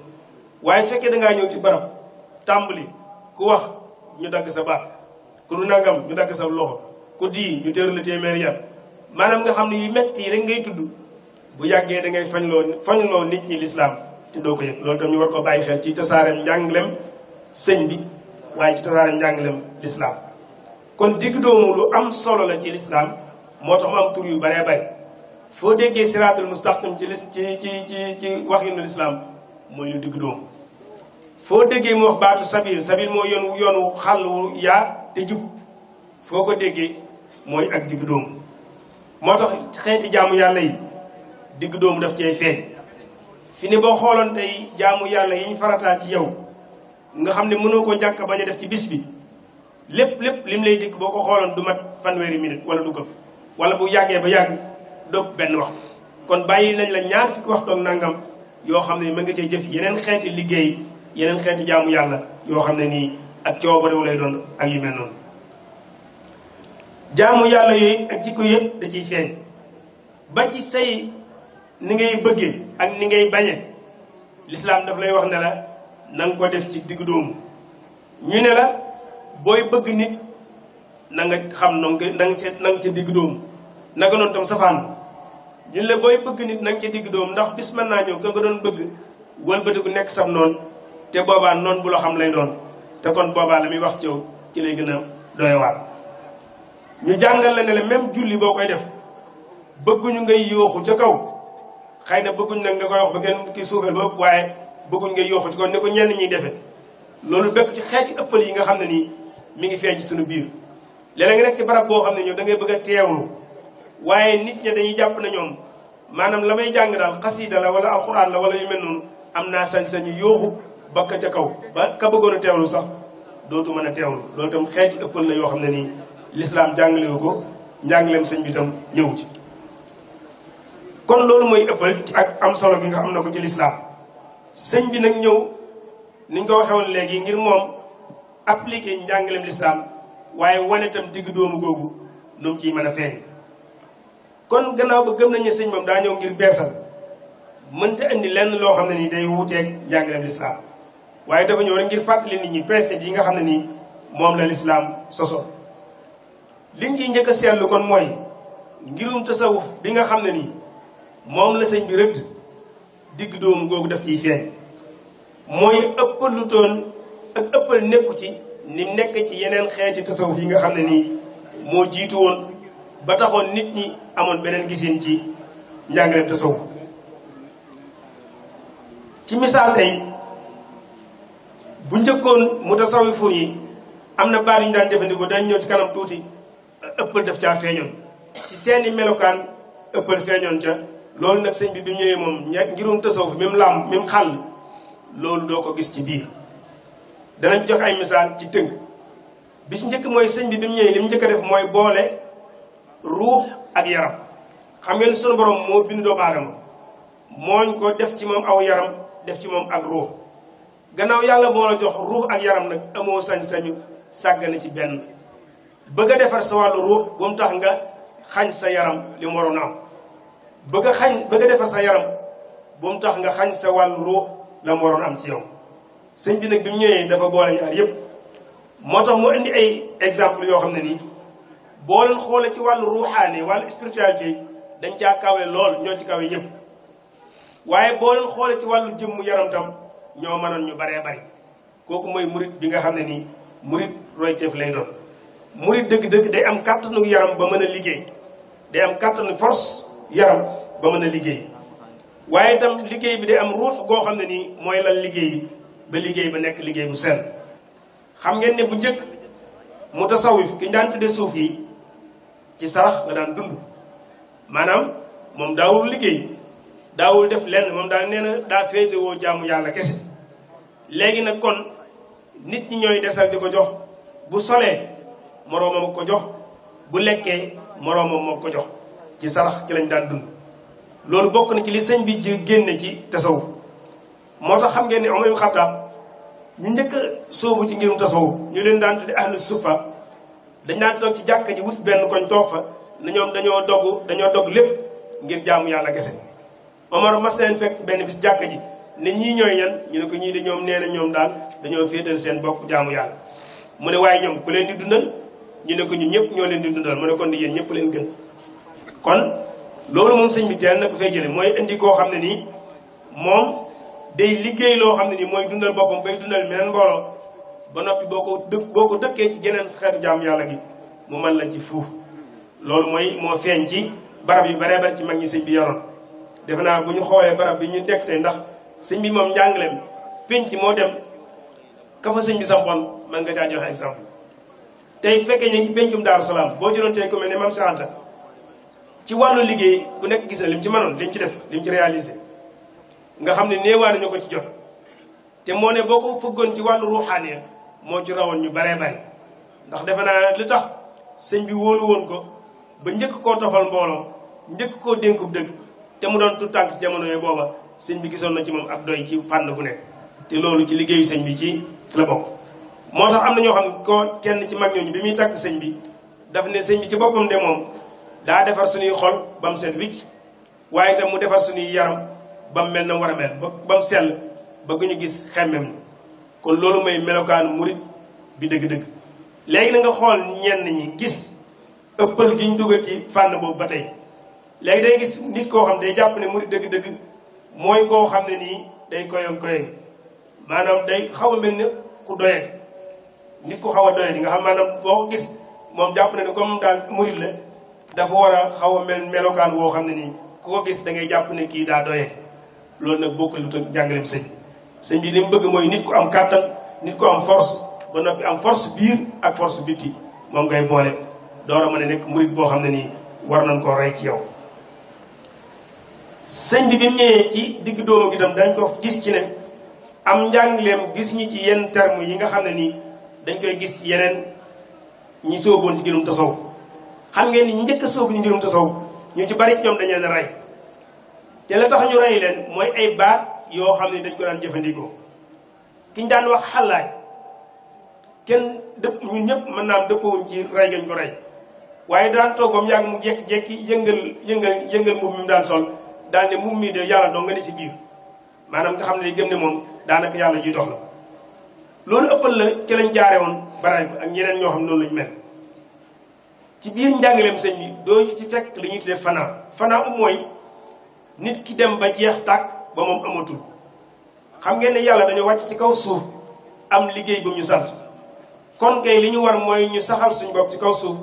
waaye su fekkee dangaa ñëw ci barab tàmbali ku wax ñu dagg sa baat ku du nangam ñu dagg sa loxo ku di ñu téeru la téeméeri yar maanaam nga xam ne yu metti yi rek ngay tudd bu yàggee da ngay fañloo nit ñi l'islam te doo ko yëg loolu tam ñu war ko bàyyi xel ci tasaareem njànglem sëñ bi waaye ci tasaareem njànglem l'islam kon digg doomu lu am solo la ci l'islam moo tax mu am tur yu baree bari foo déggee siraatul mustaqim ci waxinu l'islam mooy lu digg doomu foo déggee mu wax baatu sabil mooy yoonu xàll wu yaa te jub foo ko déggee mooy ak digg doomu moo tax xeeti jaamu yàlla yi digg doomu daf cee feeñ fi ne boo xooloon tey jaamu yàlla yi ñu farataal ci yow nga xam ne mënoo ko ñàkk bañ a def ci bis bi lépp lim lay dikk boo ko xooloon du mat fanweeri minute wala du këpp wala bu yàggee ba yàgg dóob benn waxtu kon bàyyi nañ la ñaar fukki waxtu ak nangam yoo xam ne mën nga cee jëf yeneen xeeti liggéey yeneen xeeti jaamu yàlla yoo xam ne nii ak coobarewu lay doon ak yu mel noonu jaamu yàlla yooyu ak jikko yëpp da ciy feeñ ba ci say ni ngay bëggee ak ni ngay bañe l'islam daf lay wax ne la na nga ko def ci diggu doomu ñu ne la booy bëgg nit na nga xam na nga ca diggu doomu naka noonu tam safaan ñu ne la booy bëgg nit na nga ca diggu doomu ndax bis mën naa ñëw ka nga doon bëgg wëlbatiku nekk sam noonu te boobaa noonu bu la xam lay doon te kon boobaa la muy wax ci yow ci lay gën a doyewaat ñu jàngal la ne la même julli boo koy def bëgguñu ngay yooxu ca kaw xëy na bëgguñ nag nga koy wax ba kenn ki suufeel ba ëpp waaye bëgguñ ngay yooxu ci kaw ne ko ñenn ñuy defe loolu bekk ci xeeti ëppal yi nga xam ne nii mi ngi feeñ ci suñu biir léeg-léeg nga nekk ci barab boo xam ne ñoom da ngay bëgg a teewlu waaye nit ña dañuy jàpp na ñoom maanaam la may jàng daal xasiida la wala alxuraan la wala yu mel noonu am naa sañ-sañu yooxu bakka ca kaw ba ka bëggoon a teewlu sax dootu mën a teewlu loolu tam xeeti ëppal la yoo xam ne nii l'islam jàngalewu ko njàngaleem sëñ bi tam ñëw ci kon loolu mooy ëppal ak am solo gi nga am na ko ci l'islam sëñ bi nag ñëw niñ ko waxee woon léegi ngir moom appliqué njàngaleem l'islam waaye wane tam digg doomu googu nu mu ciy mën a feeñ kon gannaaw ba gëm nañ ne sëñ moom daa ñëw ngir beesal mënta indi lenn loo xam ne nii day wuuteeg njàngaleem l'islam waaye dafa ñëw rek ngir fàttali nit ñi principe yi nga xam ne nii moom la l'islam soso liñ ciy njëkk a seetlu kon mooy ngirum tasawuf bi nga xam ne nii moom la sëñ bi rëdd digg doomu googu daf ciy feeñ mooy ëppal lu toon ak ëppal nekku ci ni nekk ci yeneen xeeti tasawuf yi nga xam ne nii moo jiitu woon ba taxoon nit ñi amoon beneen gisin ci njàngaleem tasawuf ci misaal tey bu njëkkoon mu tasawufun yi am na baat yu ñu daan jëfandikoo dañ ñëw ci kanam tuuti ëppal daf caa feeñoon ci seeni melokaan ëppal feeñoon ca loolu nag sëñ bi bi mu ñëwee moom ngirum tasawuf même xàll loolu doo ko gis ci biir danañ jox ay misaal ci tënk bi ci njëkk mooy sëñ bi mu ñëwee li mu njëkk a def mooy boole ruux ak yaram xam ngeen sunu borom moo bind doomu aadama mooñ ko def ci moom aw yaram def ci moom ak ruux gannaaw yàlla moo la jox ruux ak yaram nag amoo sañ-sañu sàggane ci benn bëgg a defar sa wàllu ruux bu mu tax nga xañ sa yaram li mu waroon a am bëgg a defar sa yaram bu mu tax nga xañ sa wàllu ruux la mu waroon am ci yow sëñ bi nag bi mu ñëwee dafa boole ñaar yépp moo tax mu indi ay exemple yoo xam ne nii boo leen xoolee ci wàllu ruuxaani wàllu spiritualité dañ caa kawe lool ñoo ci kawe ñëpp waaye boo leen xoolee ci wàllu jëmmu yaram tam ñoo mënoon ñu baree bari kooku mooy murit bi nga xam ne nii murit royteef lay doon murit dëgg-dëgg day am kàttanu yaram ba mën a liggéey day am kàttanu force yaram ba mën a liggéey waaye itam liggéey bi day am ruux goo xam ne nii mooy lan liggéey bi ba liggéey ba nekk liggéey bu sell. xam ngeen ne bu njëkk mu tasawif ki ñu daan tudde suuf yi ci sarax nga daan dund maanaam moom daawul liggéey daawul def lenn moom daal nee na daa féetewoo jaamu yàlla kese. léegi nag kon nit ñi ñooy desal di ko jox bu solee moroomam ko jox bu lekkee moroomam moo ko jox ci sarax ci lañ daan dund. loolu bokk na ci li sëñ bi génne ci tasawuf moo tax xam ngeen ne Umar ibn Xattaab ñu njëkk a sóobu ci ngirum tasawuf ñu leen daan tudde ahlu suffa dañ daan toog ci jàkka ji wut benn koñ toog fa ne ñoom dañoo dogg lépp ngir jaamu yàlla kese. Omar mas leen fekk benn bis jàkka ji ne ñii ñooy ñan ñu ne ko ñii de ñoom nee na ñoom daal dañoo féetal seen bopp jaamu yàlla. mu ne waaye ñoom ku leen di dundal ñu ne ko ñun ñëpp ñoo leen di dundal mu ne kon di yéen ñëpp leen gën. kon loolu moom sëñ bi teel na ko fay jële mooy indi koo xam ne nii moom day liggéey loo xam ne nii mooy dundal boppam bay dundal meneen mbooloo ba noppi boo ko dëkkee ci geneen xeetu jaamu yàlla gi mu mën la ci fuuf. loolu mooy moo feeñ ci barab yu baree bari ci mag ñi sëñ bi yaroon. defe naa bu ñu xoolee barab bi ñu dekk tey ndax sëñ bi moom njàngaleem penc moo dem ka fa sëñ bi sampoon mën nga caa joxe exemple. tey bu fekkee ñu ngi ci pencum Daaru Salaam boo jëloon tey ku mel ne Mame Cheikh Anta ci wàllu liggéey ku nekk gis na lim ci mënoon lim ci def lim ci réalisé nga xam ne néewaa nañu ko ci jot te moo ne boo ko fëggoon ci wàllu ruuxaaniya moo ci rawoon ñu baree bari. ndax defe naa li tax sëñ bi wóolu woon ko ba njëkk koo tofal mbooloo njëkk koo dénkub dëgg te mu doon tout tànk jamono yooyu booba sëñ bi gisoon na ci moom ak doy ci fànn bu nekk te loolu ci liggéeyu sëñ bi ci la bokk. moo tax am na ñoo xam ne ko kenn ci mag ñooñu bi muy tàgg sëñ bi daf ne sëñ bi ci boppam de moom daa defar suñuy xol ba mu set wicc waaye itam mu defar suñuy yaram ba mu mel na war a mel ba mu sell bëgg ñu gis xemmem ni kon loolu mooy melokaanu murit bi dëgg-dëgg. léegi na nga xool ñenn ñi gis ëppal gi ñu dugal ci fànn boobu ba tey léegi day gis nit koo xam day jàpp ne murit dëgg-dëgg mooy koo xam ne nii day koyoon maanaam day xaw a mel ni ku doyee nit ku xaw a doyee di nga xam maanaam boo ko gis moom jàpp na ne comme daal murit la dafa war a xaw a melokaan woo xam ne nii ku ko gis da ngay jàpp ne kii daa doyee. loolu nag bokkul lu tëg njàngaleem sëñ bi li mu bëgg mooy nit ku am kàttan nit ku am force ba noppi am force biir ak force bitti moom ngay boole door a mën a nekk murit boo xam ne nii war nañ koo rey ci yow. sëñ bi mu ñëwee ci digg doomu gi tam dañ ko gis ci ne am njàngaleem gis ñi ci yenn termes yi nga xam ne nii dañ koy gis ci yeneen ñi sóoboon ci ngirum tasawuf. xam ngeen ni ñi njëkk a sóobu ci ngirum tasawuf ñu ci bari ñoom dañ leen a rey te la tax ñu rey leen mooy ay baat yoo xam ne dañ ko daan jëfandikoo. ki ñu daan wax xalaaj kenn dëpp ñun ñëpp mën naa am dëppawuñ ci rey gañ ko rey waaye daan toog ba mu yàgg mu jekki-jekki yëngal mbubb mi mu daan sol daal ne mbubb mi de yàlla doo nga ne ci biir maanaam nga xam ne gëm ne moom daanaka yàlla juy dox la. loolu ëppal la ci lañ jaare woon baraay ko ak ñeneen ñoo xam ne noonu lañ mel. ci biir njàngaleem sëñ bi doo ci fekk li ñuy tuddee fanaa mooy nit ki dem ba jeex tàkk ba moom amatul. xam ngeen ne yàlla dañoo wàcc ci kaw suuf am liggéey bu ñu sant kon kay li ñu war mooy ñu saxal suñu bopp ci kaw suuf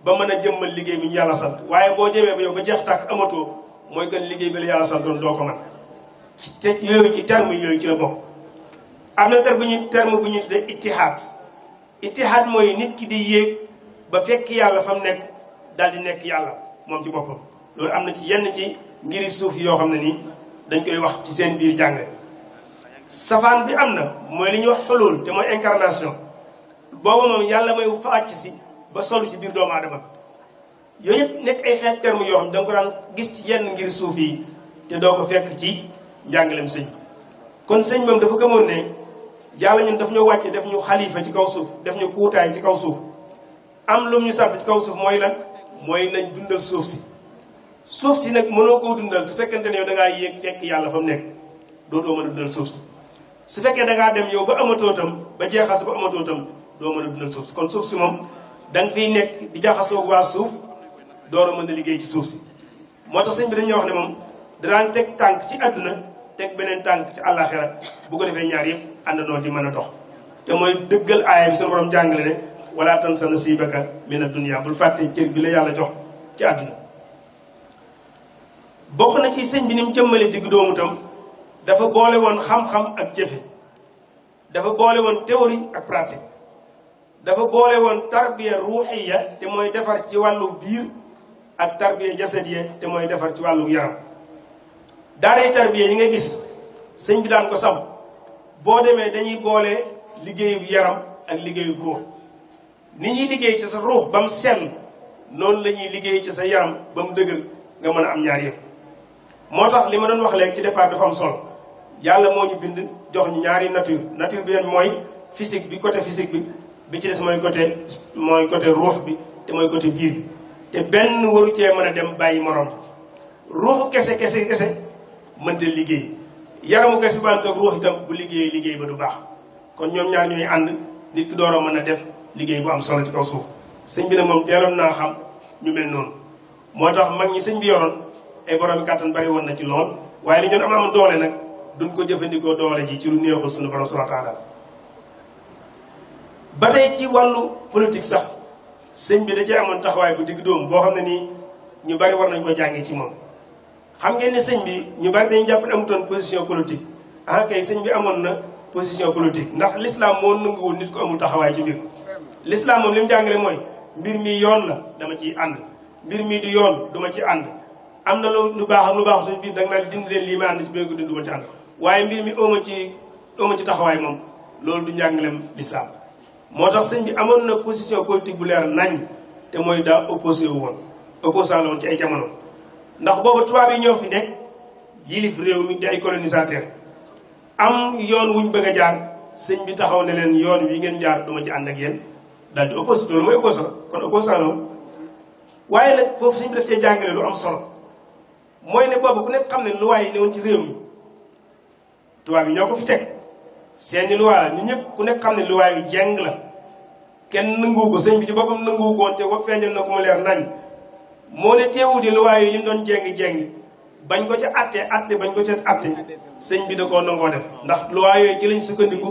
ba mën a jëmmal liggéey bi ñu yàlla sant waaye boo jëmee ba yow ba jeex tàkk amatoo mooy gën liggéey bi la yàlla santoon doo ko mën te yooyu ci terme yooyu ci la bokk. am na terme bu ñu tuddee ittihaad mooy nit ki di yéeg ba fekk yàlla fa mu nekk daal di nekk yàlla moom ci boppam. loolu am na ci yenn ci ngiri suuf yoo xam ne nii dañ koy wax ci seen biir jàngale. safaan bi am na mooy li ñuy wax xulul te mooy incarnation boobu moom yàlla may fa wàcc si ba solu ci biir doomu aadama yooyu yëpp nekk ay xeet terme yoo xam da nga ko daan gis ci yenn ngir suuf yi te doo ko fekk ci njàngaleem sëñ. kon sëñ moom dafa gëmoon ne yàlla ñun daf ñoo wàcce def ñu xalifa ci kaw suuf def ñu kuutaay ci kaw suuf am lu ñu sant ci kaw suuf mooy lan mooy nañ dundal suuf si nag mënoo koo dundal su fekkente ne yow da ngaa yéeg fekk yàlla fa mu nekk dootoo mën a dundal suuf si. su fekkee da ngaa dem yow ba amatoo tam ba jeexas ba amatoo tam doo mën a dundal suuf si kon suuf si moom da nga fiy nekk di jaxasoo waa suuf door a mën a liggéey ci suuf si. moo tax sëñ bi dañuy wax ne moom danaan teg tànk ci àdduna teg beneen tànk ci àllaaxira bu ko defee ñaar yëpp àndandoo di mën a dox te mooy dëggal aaya bi suñu borom jàngale ne wala tansa sa nasiibaka mina dunya bul fàtte cër bi la yàlla jox ci àdduna. bokk na ci sëñ bi ni mu jëmmale digg doomu tam dafa boole woon xam-xam ak jëfe dafa boole woon théorie ak pratique dafa boole woon tarbiya ruuxiya te mooy defar ci wàllu biir ak tarbiya jasadiya te mooy defar ci wàllu yaram daaray tarbiya yi nga gis sëñ bi daan ko sam boo demee dañuy boole liggéeyu yaram ak liggéeyu ruux ni ñuy liggéey ci sa ruux ba mu sell noonu la ñuy liggéey ci sa yaram ba mu dëgër nga mën a am ñaar yëpp moo tax li ma doon wax léegi ci départ dafa am solo yàlla moo ñu bind jox ñu ñaari nature bi mooy physique bi côté physique bi ci des mooy côté ruux bi te mooy côté biir bi te benn waru cee mën a dem bàyyi morom ruuxu kese mënta liggéey yaramu kese ba toog ruux itam bu liggéey ba du baax kon ñoom ñaar ñooy ànd nit ki door a mën a def liggéey bu am solo ci kaw suuf sëñ bi nag moom teeloon naa xam ñu mel noonu moo tax mag ñi sëñ bi yoroon ay borom kàttan bari woon na ci lool waaye li ñoon am doole nag duñ ko jëfandikoo doole ji ci lu neexul suñu borom subhanahu wa taala ba tey ci wàllu politique sax sëñ bi da cee amoon taxawaay bu digg dóomu boo xam ne nii ñu bari war nañ ko jàngee ci moom xam ngeen ne sëñ bi ñu bari dañu jàpp ne amutoon position politique kay sëñ bi amoon na position politique ndax l'islam moo nanguwul nit ko amul taxawaay ci mbir l'islam moom li mu jàngale mooy mbir mi yoon la dama ciy ànd mbir mi du yoon duma ci ànd am na lu baax ak lu baax ci biir da nga naan dindi leen lii ma ànd ci béykat dindi duma ci ànd waaye mbir mi ooma ci taxawaay moom loolu du njàngaleem l'islam moo tax sëñ bi amoon na position politique bu leer nañ te mooy daa opposé wu woon opposant la woon ci ay jamono ndax boobu tubaab yi ñoo fi nekk yilif réew mi di ay colonisateur am yoon wuñ bëgg a jaar sëñ bi taxaw ne leen yoon wi ngeen jaar duma ci ànd ak yéen daal di opposé loolu mooy opposant kon opposant la waaye nag foofu sëñ bi daf cee jàngale lu am solo mooy ne boobu ku nekk xam ne luwaay yi newoon ci réew mi tubaab yi ñoo ko fi teg seeni luwaa la ñu ñëpp ku nekk xam ne luwaa yu jeng la kenn nanguwu ko sëñ bi ci boppam nanguwu ko woon te ko feeñal na ko mu leer nañ moo ne teewu di luwaa yi li mu doon jeng bañ ko ca atte bañ ko ca atte sëñ bi da koo nangoo def ndax luwaa yooyu ci lañ sukkandiku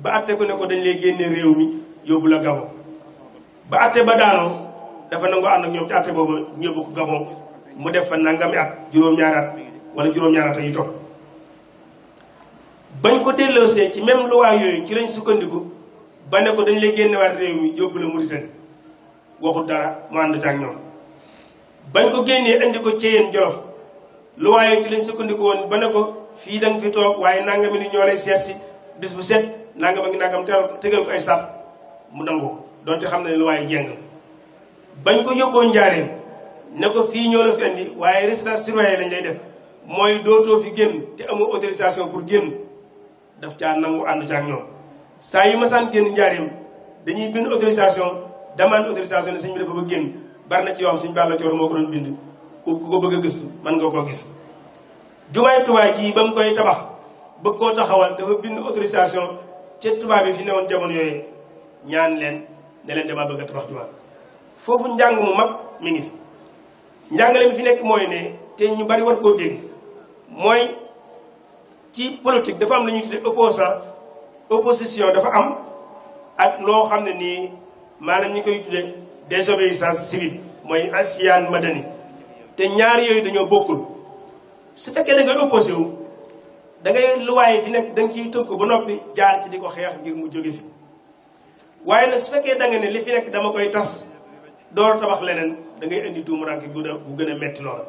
ba atte ko ne ko dañ lay génne réew mi yóbbu la Gabon ba atte ba daanoo dafa nangoo ànd ak ñoom ci atte boobu ñu yóbbu ko Gabon mu def fa nangami at juróom-ñaari at wala juróom-ñaari at yi topp bañ ko delloosee ci même loi yooyu ci lañ sukkandiku ba ne ko dañ lay génnewaat réew mi yóbbu la Mauritanie waxul dara mu ànd ak ñoom bañ ko génnee indi ko Ceyeen Jolof loi yooyu ci lañ sukkandiku woon ba ne ko fii da nga fi toog waaye nangami ni ñoo lay seet si bis bu set nangam ak nangam tegal ko ay sàpp mu nangu ko donte xam na ne loi yi jeng bañ ko yóbboo Njaaréem ne ko fii ñoo la fi indi waaye résidence surveillée lañ lay def mooy dootoo fi génn te amoo autorisation pour génn daf caa nangu ànd ca ak ñoom saa yu masaan génn Njaaréem dañuy bind autorisation demande autorisation ne sëñ bi dafa bëgg génn bari na ci yoo xam sëñ Balla Coor moo ko doon bind ku ko bëgg a gëstu mën nga koo gis jumaay Tuubaa ji ba mu koy tabax bëgg koo taxawal dafa bind autorisation ca tubaab yi fi newoon jamono yooyu ñaan leen ne leen damaa bëgg a tabax jumaa foofu njàng mu mag mi ngi fi njàngale mi fi nekk mooy ne te ñu bari war koo dégg mooy ci politique dafa am lu ñuy tuddee opposition dafa am ak loo xam ne nii maanaam ñi koy tuddee désobéissance civile mooy asiyaan madani te ñaar yooyu dañoo bokkul su fekkee da ngay opposé wu da ngay luwaay fi nekk da nga ciy tënk ba noppi jaar ci di ko xeex ngir mu jóge fi waaye nag su fekkee da nga ne li fi nekk dama koy tas door tabax leneen da ngay indi tuumuranke bu gën a metti loola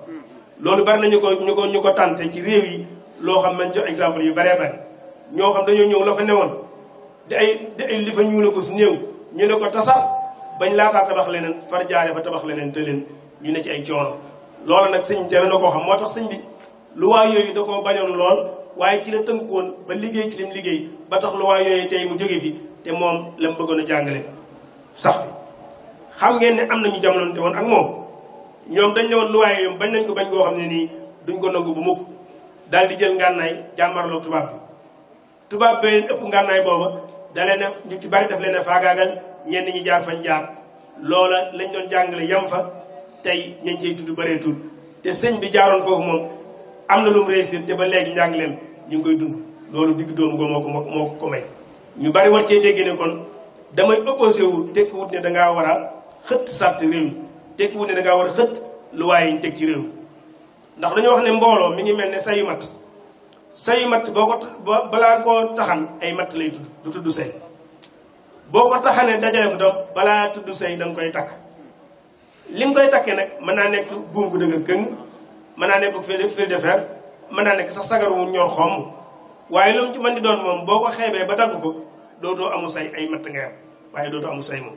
loolu bari na ñu ko tànte ci réew yi loo xam man jox exemple yu baree bari ñoo xam dañoo ñëw la fa newoon di ay li fa ñuula ko su néew ñu ne ko tasar bañ laataa tabax leneen far jaare fa tabax leneen te leen ñu ne ci ay coono loola nag sëñ teel na koo xam moo tax sëñ bi luwaa yooyu da koo bañoon lool waaye ci la tënkoon ba liggéey ci lim liggéey ba tax luwaa yooyu tey mu jóge fi te moom la mu bëggoon a jàngale sax fi xam ngeen ne am nañu jamono te woon ak moom ñoom dañ ne woon luwaa yooyu bañ nañ ko bañ koo xam ne nii duñ ko nangu bu mukk daal di jël ngànnaay jàmmarloo tubaab bi ëpp ngànnaay booba da leen ñu ci bari daf leen a faagaagal ñenn ñi jaar fañ jaar loola lañ doon jàngale yam fa tey ñañ cey tudd bëreetul te sëñ bi jaaroon foofu moom am na lu mu réussir te ba léegi njàngaleem ñu ngi koy dund loolu digg doomu ko moo ko may ñu bari war cee dégg ne kon damay opposé wu tekkiwut ne dangaa war a xëtt sàrt réew mi tekkiwut ne dangaa war a xëtt luwaay yi ñu teg ci réew mi ndax dañu wax ne mbooloo mi ngi mel ne sayu matt boo ko balaa koo taxan ay matt lay tudd du tudd say boo ko taxanee dajale ko tam balaa tudd say da nga koy takk li nga koy takkee nag mën naa nekk buum bu dëgër këng mën naa nekk fil de fer mën naa nekk sax sagar wu ñor xomm waaye lu mu ci mën di doon moom boo ko xeebee ba dagg ko dootoo amu say ay matt nga am waaye dootoo amu say moom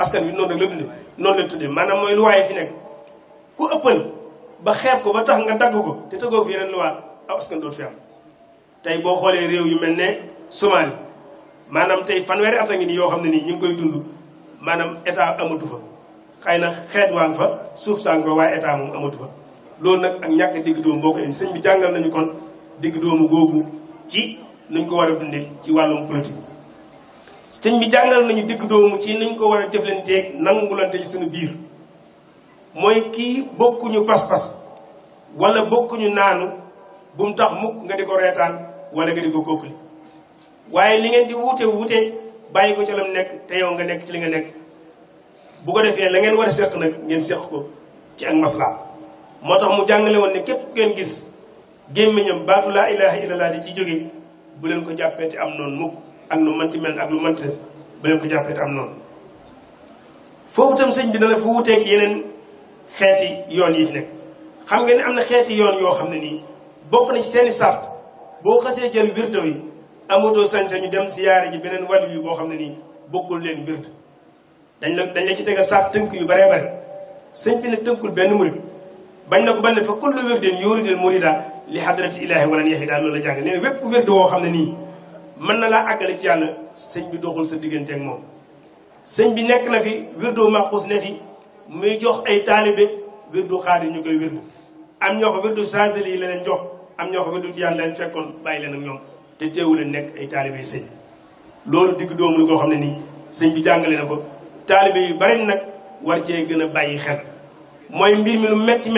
askan wi noonu rek la dundee noonu la tuddee maanaam mooy lu waaye fi nekk ku ëppal ba xeeb ko ba tax nga dagg ko te tëggoo fi yeneen lu waa aw askan dootu fi am tey boo xoolee réew yu mel ne Somalie maanaam tey fanweeri at a ngi nii yoo xam ne nii ñu ngi koy dund maanaam état amatu fa xëy na xeet waa ngi fa suuf saa ngi fa waaye état moom amatu fa loolu nag ak ñàkk digg doomu boo ko indi sëñ bi jàngal nañu kon digg doomu googu ci nuñ ko war a dundee ci wàllum politique sëñ bi jàngal nañu digg doomu ci nuñ ko war a jëflanteeg nangulante ci suñu biir mooy kii bokkuñu pas-pas wala bokkuñu naanu bu mu tax mukk nga di ko reetaan wala nga di ko kokkali waaye li ngeen di wuute bàyyi ko ci lam nekk te yow nga nekk ci li nga nekk bu ko defee la ngeen war a seq nag ngeen seq ko ci ak maslaa moo tax mu jàngale woon ne képp ngeen gis gémmiñam baatu laa ilaha illallah di ci jóge bu leen ko jàppee te am noonu mukk ak nu manti mel ak lu manti def bu leen ko jàppee te am noonu foofu tam sëñ bi dana fa wuuteeg yeneen xeeti yoon yi fi nekk xam ngeen ne am na xeeti yoon yoo xam ne nii bokk na ci seeni sart boo xasee jël wirdo yi amatoo sañ-sañu dem siyaare ji beneen wàllu yi boo xam ne nii bokkul leen wird dañ la ci tega sart tënk yu baree bare sëñ bi ne tënkul benn murid bañ na ko ban ne fa kullu wirdin yuridul murida li hadrati ilahi wala yeexi daal loolu la jàng nee na wépp wird woo xam ne nii mën na laa àggale ci yàlla sëñ bi doxul sa diggante ak moom sëñ bi nekk na fi wirdo maxuus ne fi muy jox ay taalibe wirdu xaadir ñu koy wirdu am ñoo ko wirdu saadali yi la leen jox am ñoo ko wirdu ci yàlla leen fekkoon bàyyi leen ak ñoom te teewu leen nekk ay taalibe yi sëñ loolu digg doomu la koo xam ne nii sëñ bi jàngale na ko taalibe yu bari nag war cee gën a bàyyi xel mooy mbir mi lu metti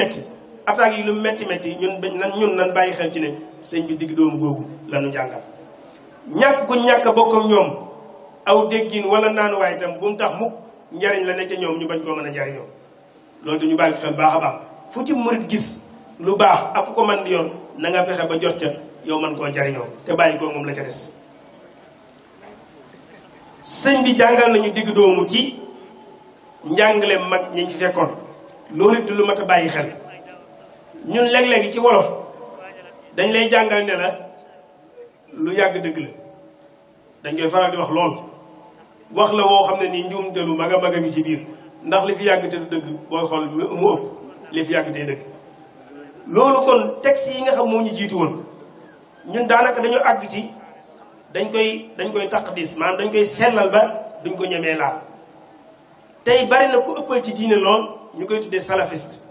attaques yi lu metti ñun nan bàyyi xel ci ne sëñ bi digg doomu googu la ñu jàngal ñàkk gu ñàkk bokk ak ñoom aw déggin wala naanuwaay itam bu mu tax mukk njariñ la ne ca ñoom ñu bañ koo mën a jariñoo loolu dañu bàyyi xel baax a baax fu ci murit gis lu baax ak ku ko mën di yor na nga fexe ba jot ca yow mën koo jariñoo te bàyyi ko moom la ca des sëñ bi jàngal nañu digg doomu ci njàngale mag ñi ci fekkoon loolu it lu mat a bàyyi xel ñun léeg-léegi ci wolof dañ lay jàngal ne la lu yàgg dëgg la dañ koy faral di wax lool wax la woo xam ne nii njuum delu mag a ngi ci biir ndax li fi yàgg te du dëgg booy xool mu ëpp li fi yàgg te dëgg loolu kon texte yi nga xam moo ñu jiitu woon ñun daanaka dañu àgg ci dañ koy taqdis maanaam dañ koy sellal ba duñ ko ñemee laal tey bari na ku ëppal ci diine lool ñu koy tuddee salafiste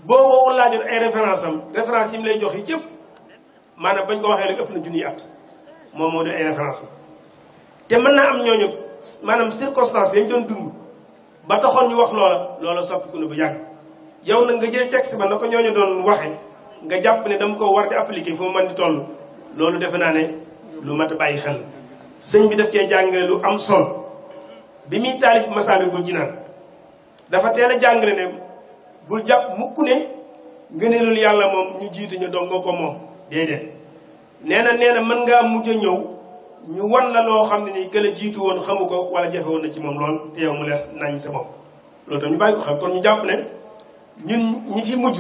boo woowu laajoon ay référence yi mu lay jox yi cëpp maanaam bañ ko waxee rek ëpp na junniy at moom moo di ay référence te mën naa am ñooñu maanaam circonstance yañ doon dund ba taxoon ñu wax loola soppiku na bu yàgg yow nag nga jël texte ba na ko ñooñu doon waxe nga jàpp ne dama ko war di appliquer fu mu mën di toll loolu defe naa ne lu mat a bàyyi xel sëñ bi daf cee jàngale lu am solo bi muy taalif Masaalikul Jinaan dafa teel a jàngale ne bul jàpp mukk ne ngëneelul yàlla moom ñu jiitu ñu dongo ko moom déedéet nee na mën ngaa mujj a ñëw ñu wan la loo xam ne nii gën a jiitu woon xamu ko wala jafe woon na ci moom lool te yow mu lees nañ sa bopp loolu tam ñu bàyyi ko xam kon ñu jàpp ne ñun ñi fi mujj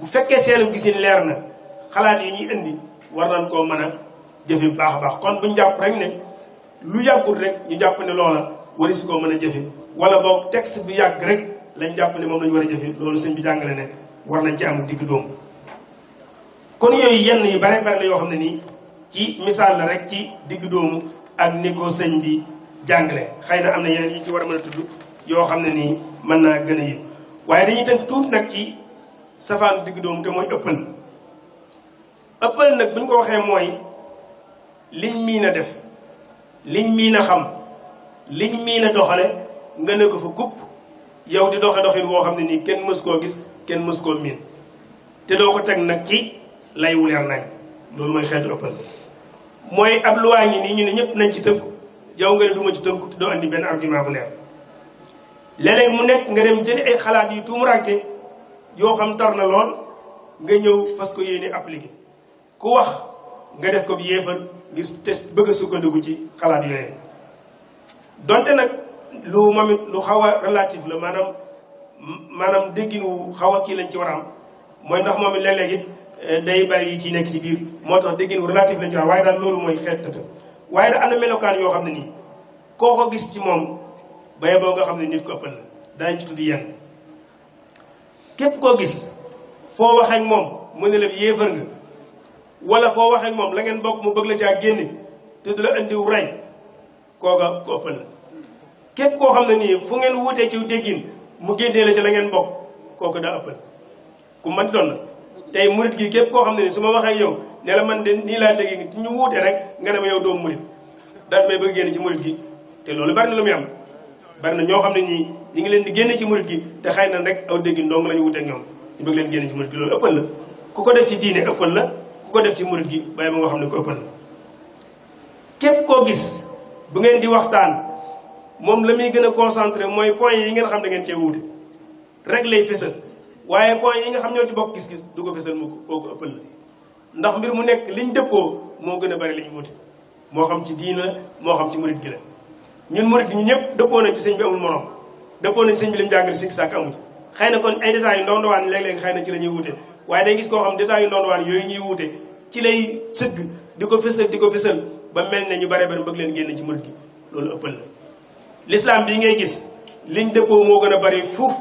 bu fekkee seenu gisin leer na xalaat yi ñuy indi war nañ koo mën a jëfe bu baax a baax kon buñu jàpp rek ne lu yàggul rek ñu jàpp ne loola wari si koo mën a jëfe wala boog texte bi yàgg rek lañ jàpp ne moom lañu war a jëfe loolu sëñ bi jàngale ne war nañ ci am digg dóomu kon yooyu yenn yu bare bare la yoo xam ne nii ci misaal la rek ci digg dóomu ak ni ko sëñ bi jàngale xëy na am na yeneen yi ci war a mën a tudd yoo xam ne nii mën naa gën a yëg waaye dañuy tënk tuut nag ci safaanu digg dóomu te mooy ëppal nag bu ñu ko waxee mooy liñ miin a def liñ miin a xam liñ miin a doxale nga ne ko fa kupp yow di doxe doxin woo xam ne nii kenn mës koo gis kenn mës koo miin te doo ko teg nag ci lay wu leer nañ loolu mooy xeetu ëppal mooy ab luwaa ngi nii ñu ne ñëpp nañ ci tënku yow nga ne duma ci tënku te doo andi benn argument bu leer léeg-léeg mu nekk nga dem jëli ay xalaat yu tuumuranke yoo xam tar na lool nga ñëw fas ko yéene appliqué ku wax nga def ko bi yéefar ngir test bëgg a sukkandiku ci xalaat yooyu donte nag lu moom it lu xaw a relatif la maanaam déggin wu xaw a kii lañ ci war a am mooy ndax moom it léeg-léeg it day bari yi ci nekk ci biir moo tax déggin wu relatif lañ ci war waaye daal loolu mooy xeet tëtë waaye daal am na melokaan yoo xam ne nii koo ko gis ci moom baye boo nga xam ne nit ko ëppal la daañu ci tudd yenn képp koo gis foo wax ak moom mu ne la yéefar nga wala foo wax ak moom la ngeen bokk mu bëgg la caa génne te du la indiw rey kooga ko ëppal la képp koo xam ne nii fu ngeen wuutee ci déggin mu génnee la ci la ngeen bokk kooku daa ëppal ku man di doon na tey murit gi képp koo xam ne nii su ma waxee ak yow ne la man de nii laa déggee ñu wuute rek nga ne ma yow doomu murit daal may bëgg génne ci murit gi te loolu bari na lu muy am bari na ñoo xam ne ñii ñi ngi leen di génne ci murit gi te xëy na rek aw déggin dong la ñu wuuteeg ñoom ñu bëgg leen génne ci murit gi loolu ëppal la ku ko def ci diine ëppal la ku ko def ci murit gi bàyyi ma nga xam ne ko ëppal la képp koo gis bu ngeen di waxtaan moom la muy gën a concentré mooy point yi ngeen xam ne ngeen cee wuute rek lay fësal waaye point yi nga xam ñoo ci bokk gis-gis du ko fësal mu kooku ëppal la ndax mbir mu nekk liñ dëppoo moo gën a bari liñ wuute moo xam ci diine la moo xam ci murit gi la ñun murit gi ñu ñëpp dëppoo nañ ci sëñ bi amul morom dëppoo nañ sëñ bi lim jàngale sikk sàkk amu ci xëy na kon ay détails yu ndaw ndawaan léeg-léeg xëy na ci la ñuy wuute waaye day gis koo xam détails yu ndaw ndawaan yooyu ñuy wuute ci lay sëgg di ko fësal ba mel ne ñu bare bëgg leen génn ci murit gi loolu ëppal la l'islam bii ngay gis liñ dëppoo moo gën a bari fuuf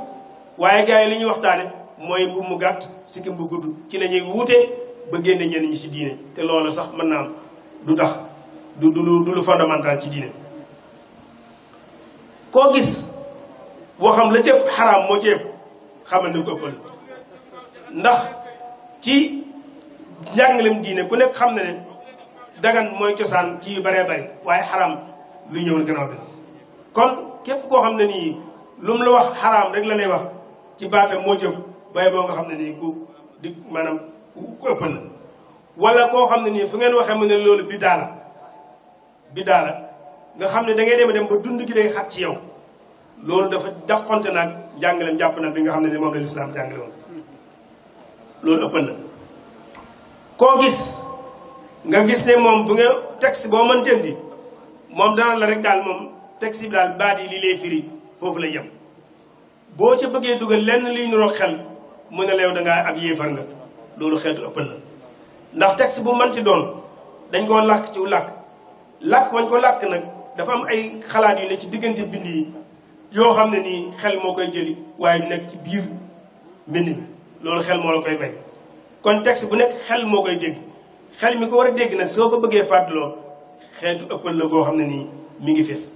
waaye gars yi li ñuy waxtaane mooy mbub mu gàtt sikkim bu gudd ci la ñuy wuute ba génne ñenn ñi ci diine te loolu sax mën naa am du tax du lu fondamental ci diine koo gis boo xam la ci ëpp xaraam moo ci ëpp xamal ne ko ëppal ndax ci njàngalem diine ku nekk xam ne ne dagan mooy cosaan ci yu baree bari waaye xaraam lu ñëwul gannaaw bi kon képp koo xam ne nii lu mu la wax xaraam rek la lay wax ci baatam moo jëm waaye boo nga xam ne nii ku di maanaam ku ëppal la wala koo xam ne nii fu ngeen waxee mu ne loolu biddaa la nga xam ne da ngay dem ba dund gi day xat ci yow loolu dafa dàqonte naag njàngaleem jàpp nag bi nga xam ne ni moom la lislaam jàngale woon loolu ëppal la koo gis nga gis ne moom bu nga texte boo mën tëndi moom dana la rek daal moom texte bi daal baat yi li lay firi foofu lay yem boo ca bëggee dugal lenn liy nuroo xel mu ne la yow dangaa ab yéefar nga loolu xeetu ëppal la ndax texte bu manti doon dañ koo làkk ci làkk wañ ko làkk nag dafa am ay xalaat yu ne ci diggante bind yi yoo xam ne nii xel moo koy jëli waaye du nekk ci biir mbind mi loolu xel moo la koy bay kon texte bu nekk xel moo koy dégg xel mi ko war a dégg nag soo ko bëggee fàttaloo xeetu ëppal la goo xam ne nii mi ngi fis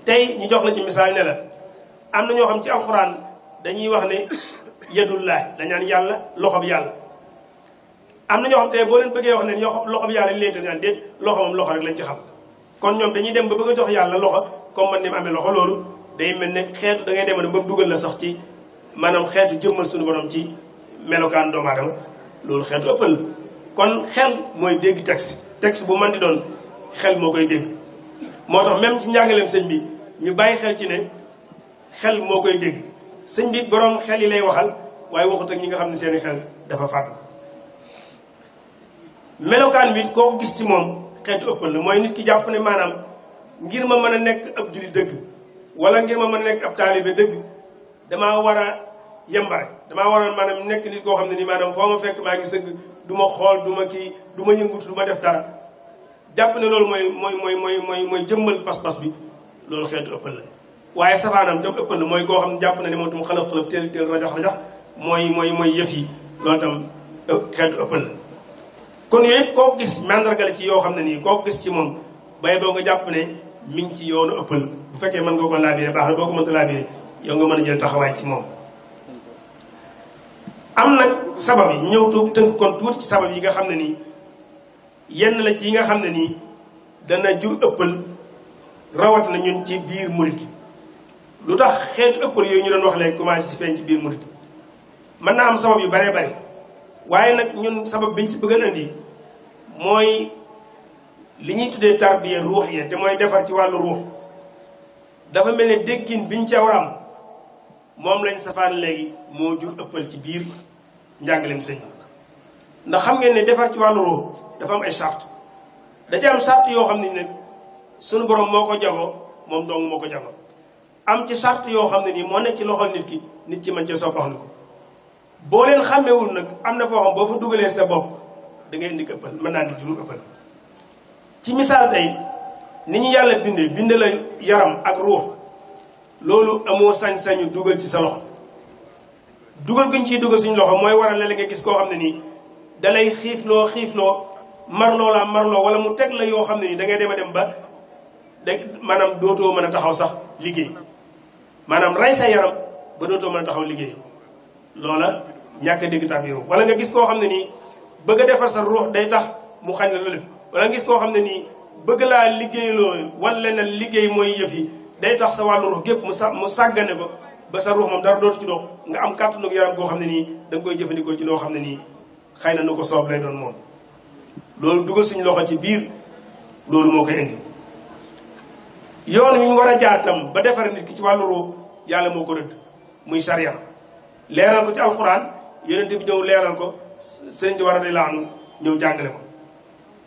tey ñu jox la ci misaal ne la am na ñoo xam ci alxuraan dañuy wax ne yadullahi dañaan yàlla loxo bi yàlla am na ñoo xam tey boo leen bëggee wax ne loxo bi yàlla li leen naan déet loxo moom loxo rek lañ ci xam kon ñoom dañuy dem ba bëgg a jox yàlla loxo comme man ni mu amee loxo loolu day mel ne xeetu da ngay dem ba mu dugal la sax ci maanaam xeetu jëmmal suñu borom ci melokaan doomu aadama loolu xeetu ëppal la kon xel mooy dégg texte bu man di doon xel moo koy dégg moo tax même ci njàngaleem sëñ bi ñu bàyyi xel ci ne xel moo koy dégg sëñ bi borom xel yi lay waxal waaye waxut ak ñi nga xam ne seeni xel dafa fàtt melokaan bi koo gis ci moom xeetu ëppal la mooy nit ki jàpp ne maanaam ngir ma mën a nekk ab julli dëgg wala ngir ma mën a nekk ab taalibe dëgg damaa war a yembare damaa war a maanaam nekk nit koo xam ne nii maanaam foo ma fekk maa ngi sëgg du ma xool du ma kii du ma yëngut du ma def dara jàpp ne loolu mooy jëmmal pas-pas bi loolu xeetu ëppal la waaye safaanam dem ëppal la mooy koo xam ne jàpp na ne moom tam xalaf teel rajax mooy yëf yi loolu tam xeetu ëppal la kon yooyu koo gis mandarga la ci yoo xam ne nii koo gis ci moom bay boo nga jàpp ne mi ngi ci yoonu ëppal bu fekkee mën nga ko laabiré baax na boo ko mënta laabiré yow nga mën a jël taxawaay ci moom am nag sabab yi ñëw tënk kon tuuti ci sabab yi nga xam ne nii yenn la ci yi nga xam ne nii dana jur ëppal rawat na ñun ci biir murit gi lu tax xeetu ëppal yooyu ñu doon wax léegi commencé ci feeñ ci biir murit mën naa am sabab yu baree bari waaye nag ñun sabab biñ ci bëgg a indi mooy li ñuy tuddee tarbiya ruux yi te mooy defar ci wàllu ruux dafa mel ne déggin biñ ca war am moom lañ safaan léegi moo jur ëppal ci biir njàngaleem sëñ bi ndax xam ngeen ne defar ci wàllu ruux dafa am ay charte da ci am charte yoo xam ne nag sunu borom moo ko jagoo moom dong moo ko jagoo am ci charte yoo xam ne nii moo nekk ci loxol nit ki mën cee soppax ni ko boo leen xàmmewul nag am na foo xam boo fa dugalee sa bopp da ngay indi ëppal mën naa di juru ëppal ci misaal tey ni ñu yàlla bind la yaram ak ruux loolu amoo sañ-sañu dugal ci sa loxo dugal guñ ciy dugal suñu loxo mooy waral la nga gis koo xam ne nii dalay xiifloo marloo wala mu teg la yoo xam ne nii da ngay dem a dem ba maanaam dootoo mën a taxaw sax liggéey maanaam rey sa yaram ba dootoo mën a taxaw liggéey loola ñàkk a dégg tabiru wala nga gis koo xam ne nii bëgg a defar sa ruux day tax mu xañ la lépp wala nga gis koo xam ne nii bëgg laa liggéeyloo wan leneen liggéey mooy yëf yi day tax sa wàllu ruux gépp mu sàggane ko ba sa ruux moom dara dootu ci dox nga am kàttanu yaram koo xam ne nii da nga koy jëfandikoo ci loo xam ne nii xëy na nu ko soob lay doon moom loolu dugal suñu loxo ci biir loolu moo koy indi yoon wi ñu war a jaar tam ba defar nit ki ci wàllu ruux yàlla moo ko rëdd muy sariya leeral ko ci alxuraan yonent bi ñëw leeral ko sëriñ ci war a day laanu ñëw jàngale ko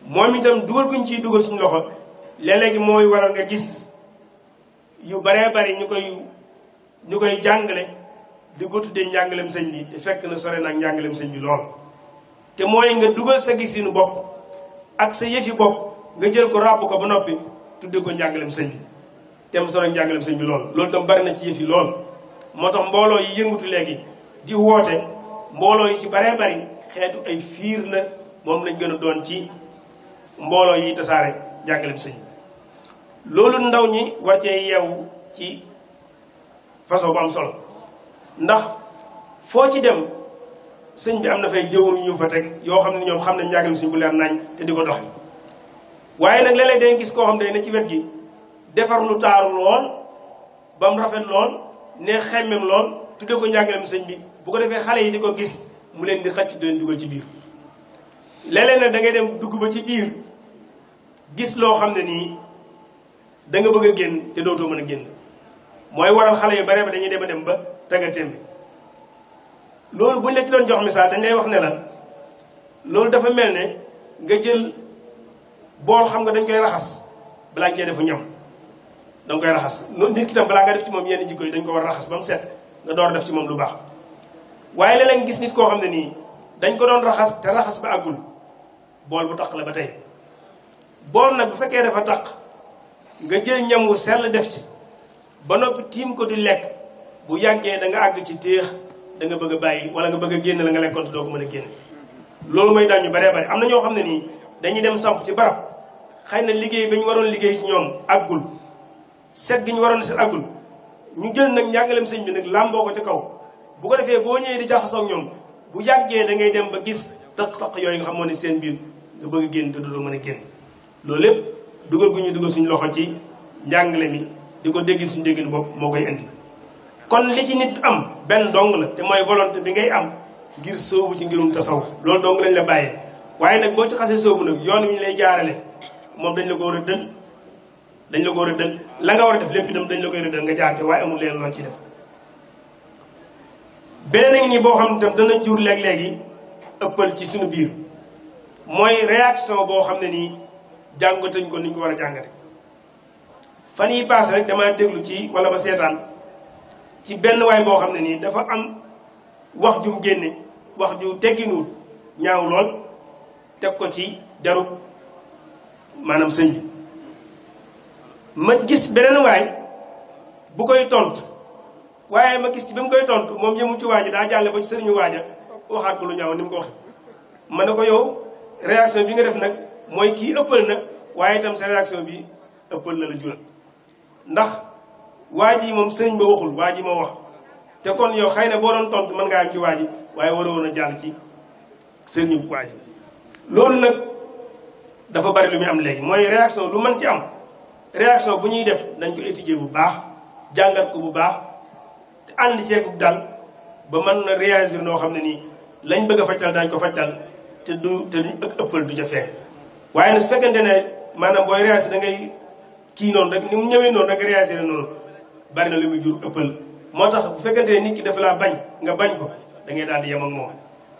moom itam dugal guñ ciy dugal suñu loxo léeg-léegi mooy waral nga gis yu baree bari ñu koy jàngale di ko tuddee njàngalem sëñ bi te fekk na sore nag njàngalem sëñ bi lool te mooy nga dugal sa gisinu bopp ak sa yëfi bopp nga jël ko ràbb ko ba noppi tuddee ko njàngalem sëñ bi te mu sore njàngalem sëñ bi loolu tam bari na ci yëf yi lool moo tax mbooloo yi yëngutu léegi di woote mbooloo yi ci baree bari xeetu ay fiir la moom lañ gën a doon ci mbooloo yi tasaare njàngalem sëñ bi loolu ndaw ñi war cee yeewu ci façon bu am solo ndax foo ci dem sëñ bi am na fay jëwum ñu fa teg yoo xam ne ñoom xam nañ njàngalem sëñ bu leer nañ te di ko dox waaye nag léeg-léeg dangay gis koo xam ne ci wet gi defar lu taaru lool ba mu rafet lool ne xemmem lool tudde ko njàngalem sëñ bi bu ko defee xale yi di ko gis mu leen di xëcc di leen dugal ci biir léeg-léeg nag da ngay dem dugg ba ci biir gis loo xam ne nii da nga bëgg a génn te dootoo mën a génn mooy waral xale yu bare ba dañuy dem a dem ba taggatéem bi loolu buñ la ci doon jox misaal dañ lay wax ne la loolu dafa mel ne nga jël bool xam nga dañ koy raxas balaa nga defu ñam danga koy raxas noonu nit ki tam balaa nga def ci moom yenn jikko yi dañ ko war a raxas ba mu set nga door def ci moom lu baax waaye léeg-léeg gis nit koo xam ne nii dañ ko doon raxas te raxas ba àggul bool bu taq la ba tey bool nag bu fekkee dafa taq nga jël ñam wu sell def ci ba noppi tiim ko di lekk bu yàggee da nga àgg ci téex da nga bëgg a bàyyi wala nga bëgg a génn la nga lekkoon te doo ko mën a génn loolu mooy daan ñu baree bari am na ñoo xam ne nii dañuy dem samp ci barab xëy na liggéey ba ñu waroon liggéey ci ñoom àggul set gi ñu waroon set àggul ñu jël nag njàngalem sëñ bi nag làmboo ko ca kaw bu ko defee boo ñëwee di jaxasoo ak ñoom bu yàggee da ngay dem ba gis taq-taq yooyu nga xamoon ne seen biir nga bëgg a génn te doo mën a génn loolu lépp dugal gu ñu dugal suñu loxo ci njàngale mi di ko dégg suñu déggin bopp moo koy indi kon li ci nit am benn dong la te mooy volonté bi ngay am ngir sóobu ci ngirum tasaw loolu dong lañ la bàyyee waaye nag boo ci xasee sóobu nag yoon wi ñu lay jaarale moom dañ la ko rëddal la nga war a def lépp itam dañ la koy rëddal nga jaarte waaye amul leen loo ci def beneen a ngi nii boo xam ne tam dana jur léeg-léegi ëppal ci suñu biir mooy réaction boo xam ne nii jàngatañ ko ni ñu ko war a jàngate fan yi paase rek dama déglu ci wala ba seetaan ci benn waay boo xam ne nii dafa am wax jum génne wax ju tegginuwul ñaaw lool teg ko ci jarub maanaam sëñ bi ma gis beneen waay bu koy tontu waaye ma gis ci bi mu koy tontu moom yëmul ci waaja daa jàlle ba ci sëriñu waaja waxaat ko lu ñaaw ni mu ko waxe ma ne ko yow réaction bi nga def nag mooy kii ëppal na waaye itam sa réaction bi ëppal na la jural ndax waa ji moom sëriñ ba waxul waa ji moo wax te kon yow xëy na boo doon tontu mën ngaa am ci waa ji waaye waroon a jàll ci sëriñu waa ji loolu nag dafa bari lu muy am léegi mooy réaction lu mën ci am réaction bu ñuy def dañ ko étudier bu baax jàngat ko bu baax te ànd ceeku dal ba mën na réagir noo xam ne nii lañ bëgg a fajtal dañ ko fajtal te duñ ëppal du ca fekk waaye nag su fekkente ne maanaam booy réagir da ngay kii noonu rek ni mu ñëwee noonu rek réagir noonu bari na lu muy jur ëppal moo tax bu fekkente ne nit ki dafa laa bañ nga bañ ko da ngay daal di yem ak moom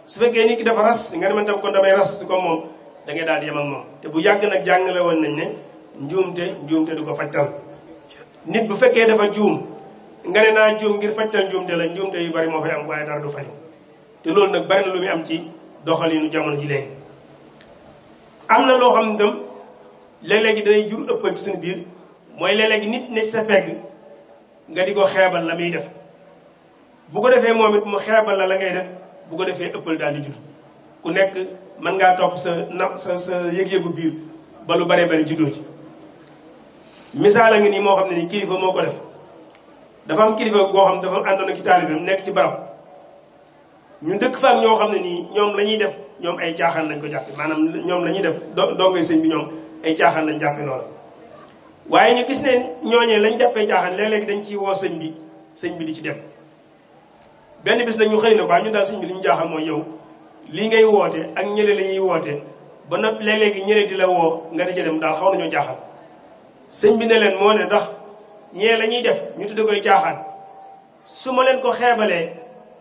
su fekkee nit ki dafa ras nga ne man tam kon damay ras comme moom da ngay daal di yem ak moom te bu yàgg nag jàngale woon nañ ne njuumte du ko fajtal nit bu fekkee dafa juum nga ne naa juum ngir fajtal njuumte la njuumte yu bari moo fay am waaye dara du faju te loolu nag bari na lu muy am ci doxalinu jamono ji léegi am na loo xam ne tam léeg-léegi danay jur ëppal ci suñu biir mooy léeg-léegi nit ne ci sa pegg nga di ko xeebal la muy def bu ko defee moom it mu xeebal la ngay def bu ko defee ëppal daal di jur ku nekk mën ngaa topp sa yëg-yëgu biir ba lu baree bari juddoo ci misaal a ngi nii moo xam ne nii kilifa moo ko def dafa am kilifa goo xam dafa àndoon ak taalibeem nekk ci barab ñu dëkk fa ak ñoo xam ne nii ñoom la ñuy def ñoom ay caaxaan lañ ko jàppe maanaam ñoom la ñuy def dongay sëñ bi ñoom ay caaxaan lañ jàppe loola waaye ñu gis ne ñooñee lañ jàppee caaxaan léeg-léegi dañ ciy woo sëñ bi di ci dem benn bis nag ñu xëy na quoi ñu daal sëñ bi li ñu jaaxal mooy yow lii ngay woote ak ñële la ñuy woote ba noppi léeg-léegi ñële di la woo nga di ca dem daal xaw nañoo jaaxal sëñ bi ne leen moo ne ndax ñee la ñuy def ñu tudde koy caaxaan su ma leen ko xeebalee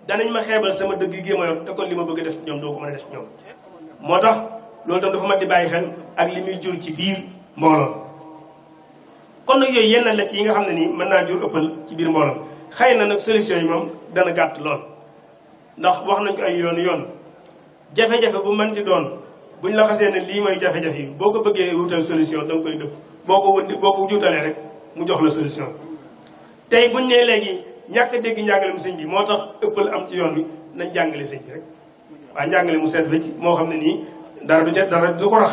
danañ ma xeebal sama dëgg gi ma yor te kon li ma bëgg a def ñoom doo ko mën a def ñoom moo tax loolu tam dafa mat di bàyyi xel ak li muy jur ci biir mbooloo kon nag yooyu yenn la ci yi nga xam ne nii mën naa jur ëppal ci biir mbooloo xëy na nag solution yi moom dana gàtt lool ndax wax nañ ko ay yoon jafe-jafe bu mën di doon buñ la xasee ne lii mooy jafe-jafe yi boo ko bëggee wutal solution da nga koy dëpp boo ko juutalee rek mu jox la solution tey buñ ne léegi ñàkk dégg njàngale sëñ bi moo tax ëppal am ci yoon wi nañ jàngale sëñ bi rek waaye njàngale mu seet ci moo xam ne nii dara du ko rax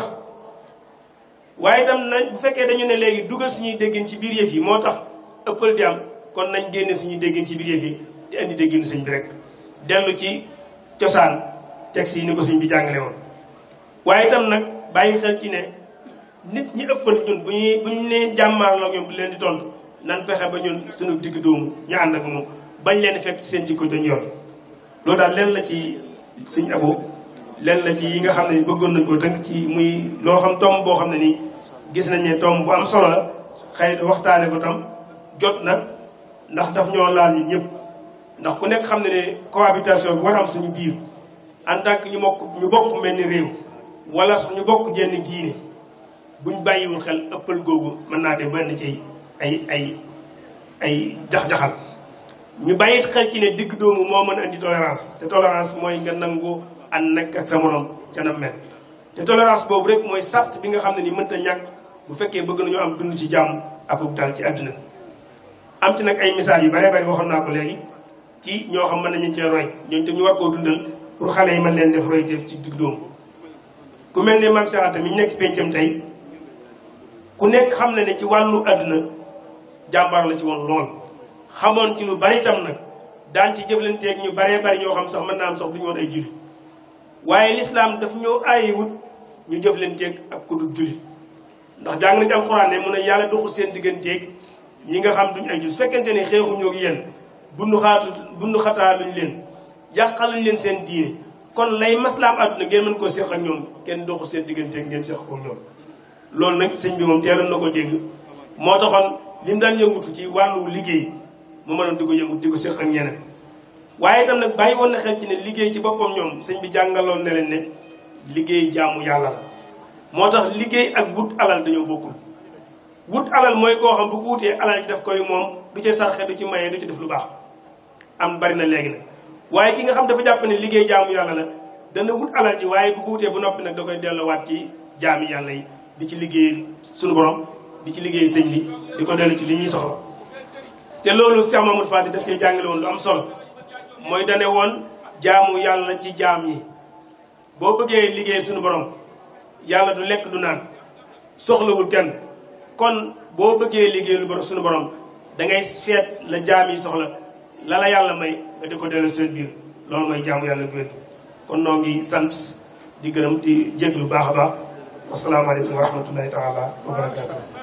waaye itam nañ bu fekkee dañu ne léegi dugal suñuy déggin ci biir yëf yi moo tax ëppal di am kon nañ génne suñuy déggin ci biir yëf yi di indi dégginu sëñ bi rek dellu ci cosaan texte yi ni ko sëñ bi jàngale woon waaye itam nag bàyyi xel ci ne nit ñi ëppal ñun bu ñu leen jàmmaarloo ñoom di leen di tontu nan fexe ba ñun suñu digg doomu ñu ànd ak moom bañ leen fekk ci seen jikko dañu yor loolu daal leen la ci sëñ Abo leen la ci yi nga xam ne ni bëggoon nañ ko tënk ci muy loo xam tomb boo xam ne nii gis nañ ne tomb bu am solo la xëy na waxtaane ko tam jot na ndax daf ñoo laal ñun ñëpp ndax ku nekk xam ne ne cohabitation bi war am suñu biir en tant que ñu bokk mel ni réew wala sax ñu bokk jenn diine buñ bàyyiwul xel ëppal googu mën naa dem benn ci ay jax-jaxal ñu bàyyi xel ci ne digg doomu moo mën a indi tolérance te tolérance mooy nga nangu ànd nekk ak sa morom ca na mel te tolérance boobu rek mooy sart bi nga xam ne ni mënta ñàkk bu fekkee bëgg nañoo am dund ci jàmm ak dal ci àdduna am ci nag ay misaal yu bare bari waxoon naa ko léegi ci ñoo xam mën nañu cee roy ñooñu tam ñu war koo dundal pour xale yi mën leen def roy def ci digg doomu ku mel ne Mame Cheikh Anta mi ñu nekk ci pencam tey ku nekk xam ne ne ci wàllu àdduna jàmbaar la ci woon lool xamoon ci lu bari tam nag daan ci jëflanteeg ñu baree bari ñoo xam sax mën naa am sax duñu woon ay jullit waaye lislaam daf ñoo aayewut ñu jëflanteeg ak ku dul jullit ndax jàng na ci alxuraan ne mun a yàlla doxul seen digganteeg ñi nga xam duñ ay jullit su fekkente ne xeexuñoo ak yéen bundu xataaluñ leen yàqaluñ leen seen diine kon lay maslaam àdduna ngeen mën koo seq ak ñoom kenn doxul seen digganteeg ngeen seq ko ñoom loolu nag sëñ bi moom teeloon na ko dégg moo taxoon li mu daan yëngutu ci wàllu liggéey mu mënoon di ko yëngut di ko seq ak ñeneen waaye itam nag bàyyi woon na xel ci ne liggéey ci boppam ñoom sëñ bi jàngaloon ne leen ne liggéey jaamu yàlla la moo tax liggéey ak wut alal dañoo bokkul wut alal mooy koo xam bu ko wutee alal ci daf koy moom du ci sarxe du ci maye du ci def lu baax am bari na léegi nag waaye ki nga xam dafa jàpp ne liggéey jaamu yàlla la dana wut alal ji waaye bu ko wutee bu noppi nag da koy delloowaat ci jaami yàlla yi di ci liggéey suñu borom di ci liggéey sëñ bi di ko dellu ci li ñuy soxla te loolu Cheikh Mamadou Fadi daf cee jàngale woon lu am solo mooy dane woon jaamu yàlla ci jaam yi boo bëggee liggéey suñu borom yàlla du lekk du naan soxlawul kenn kon boo bëggee liggéey lu borom suñu borom da ngay feet la jaam yi soxla la yàlla may nga di ko dellu seen biir loolu mooy jaamu yàlla gu wér kon noo ngi sant di gërëm di jéglu baax a baax wasalaamaaleykum wa rahmatullahi taala wa barakatuh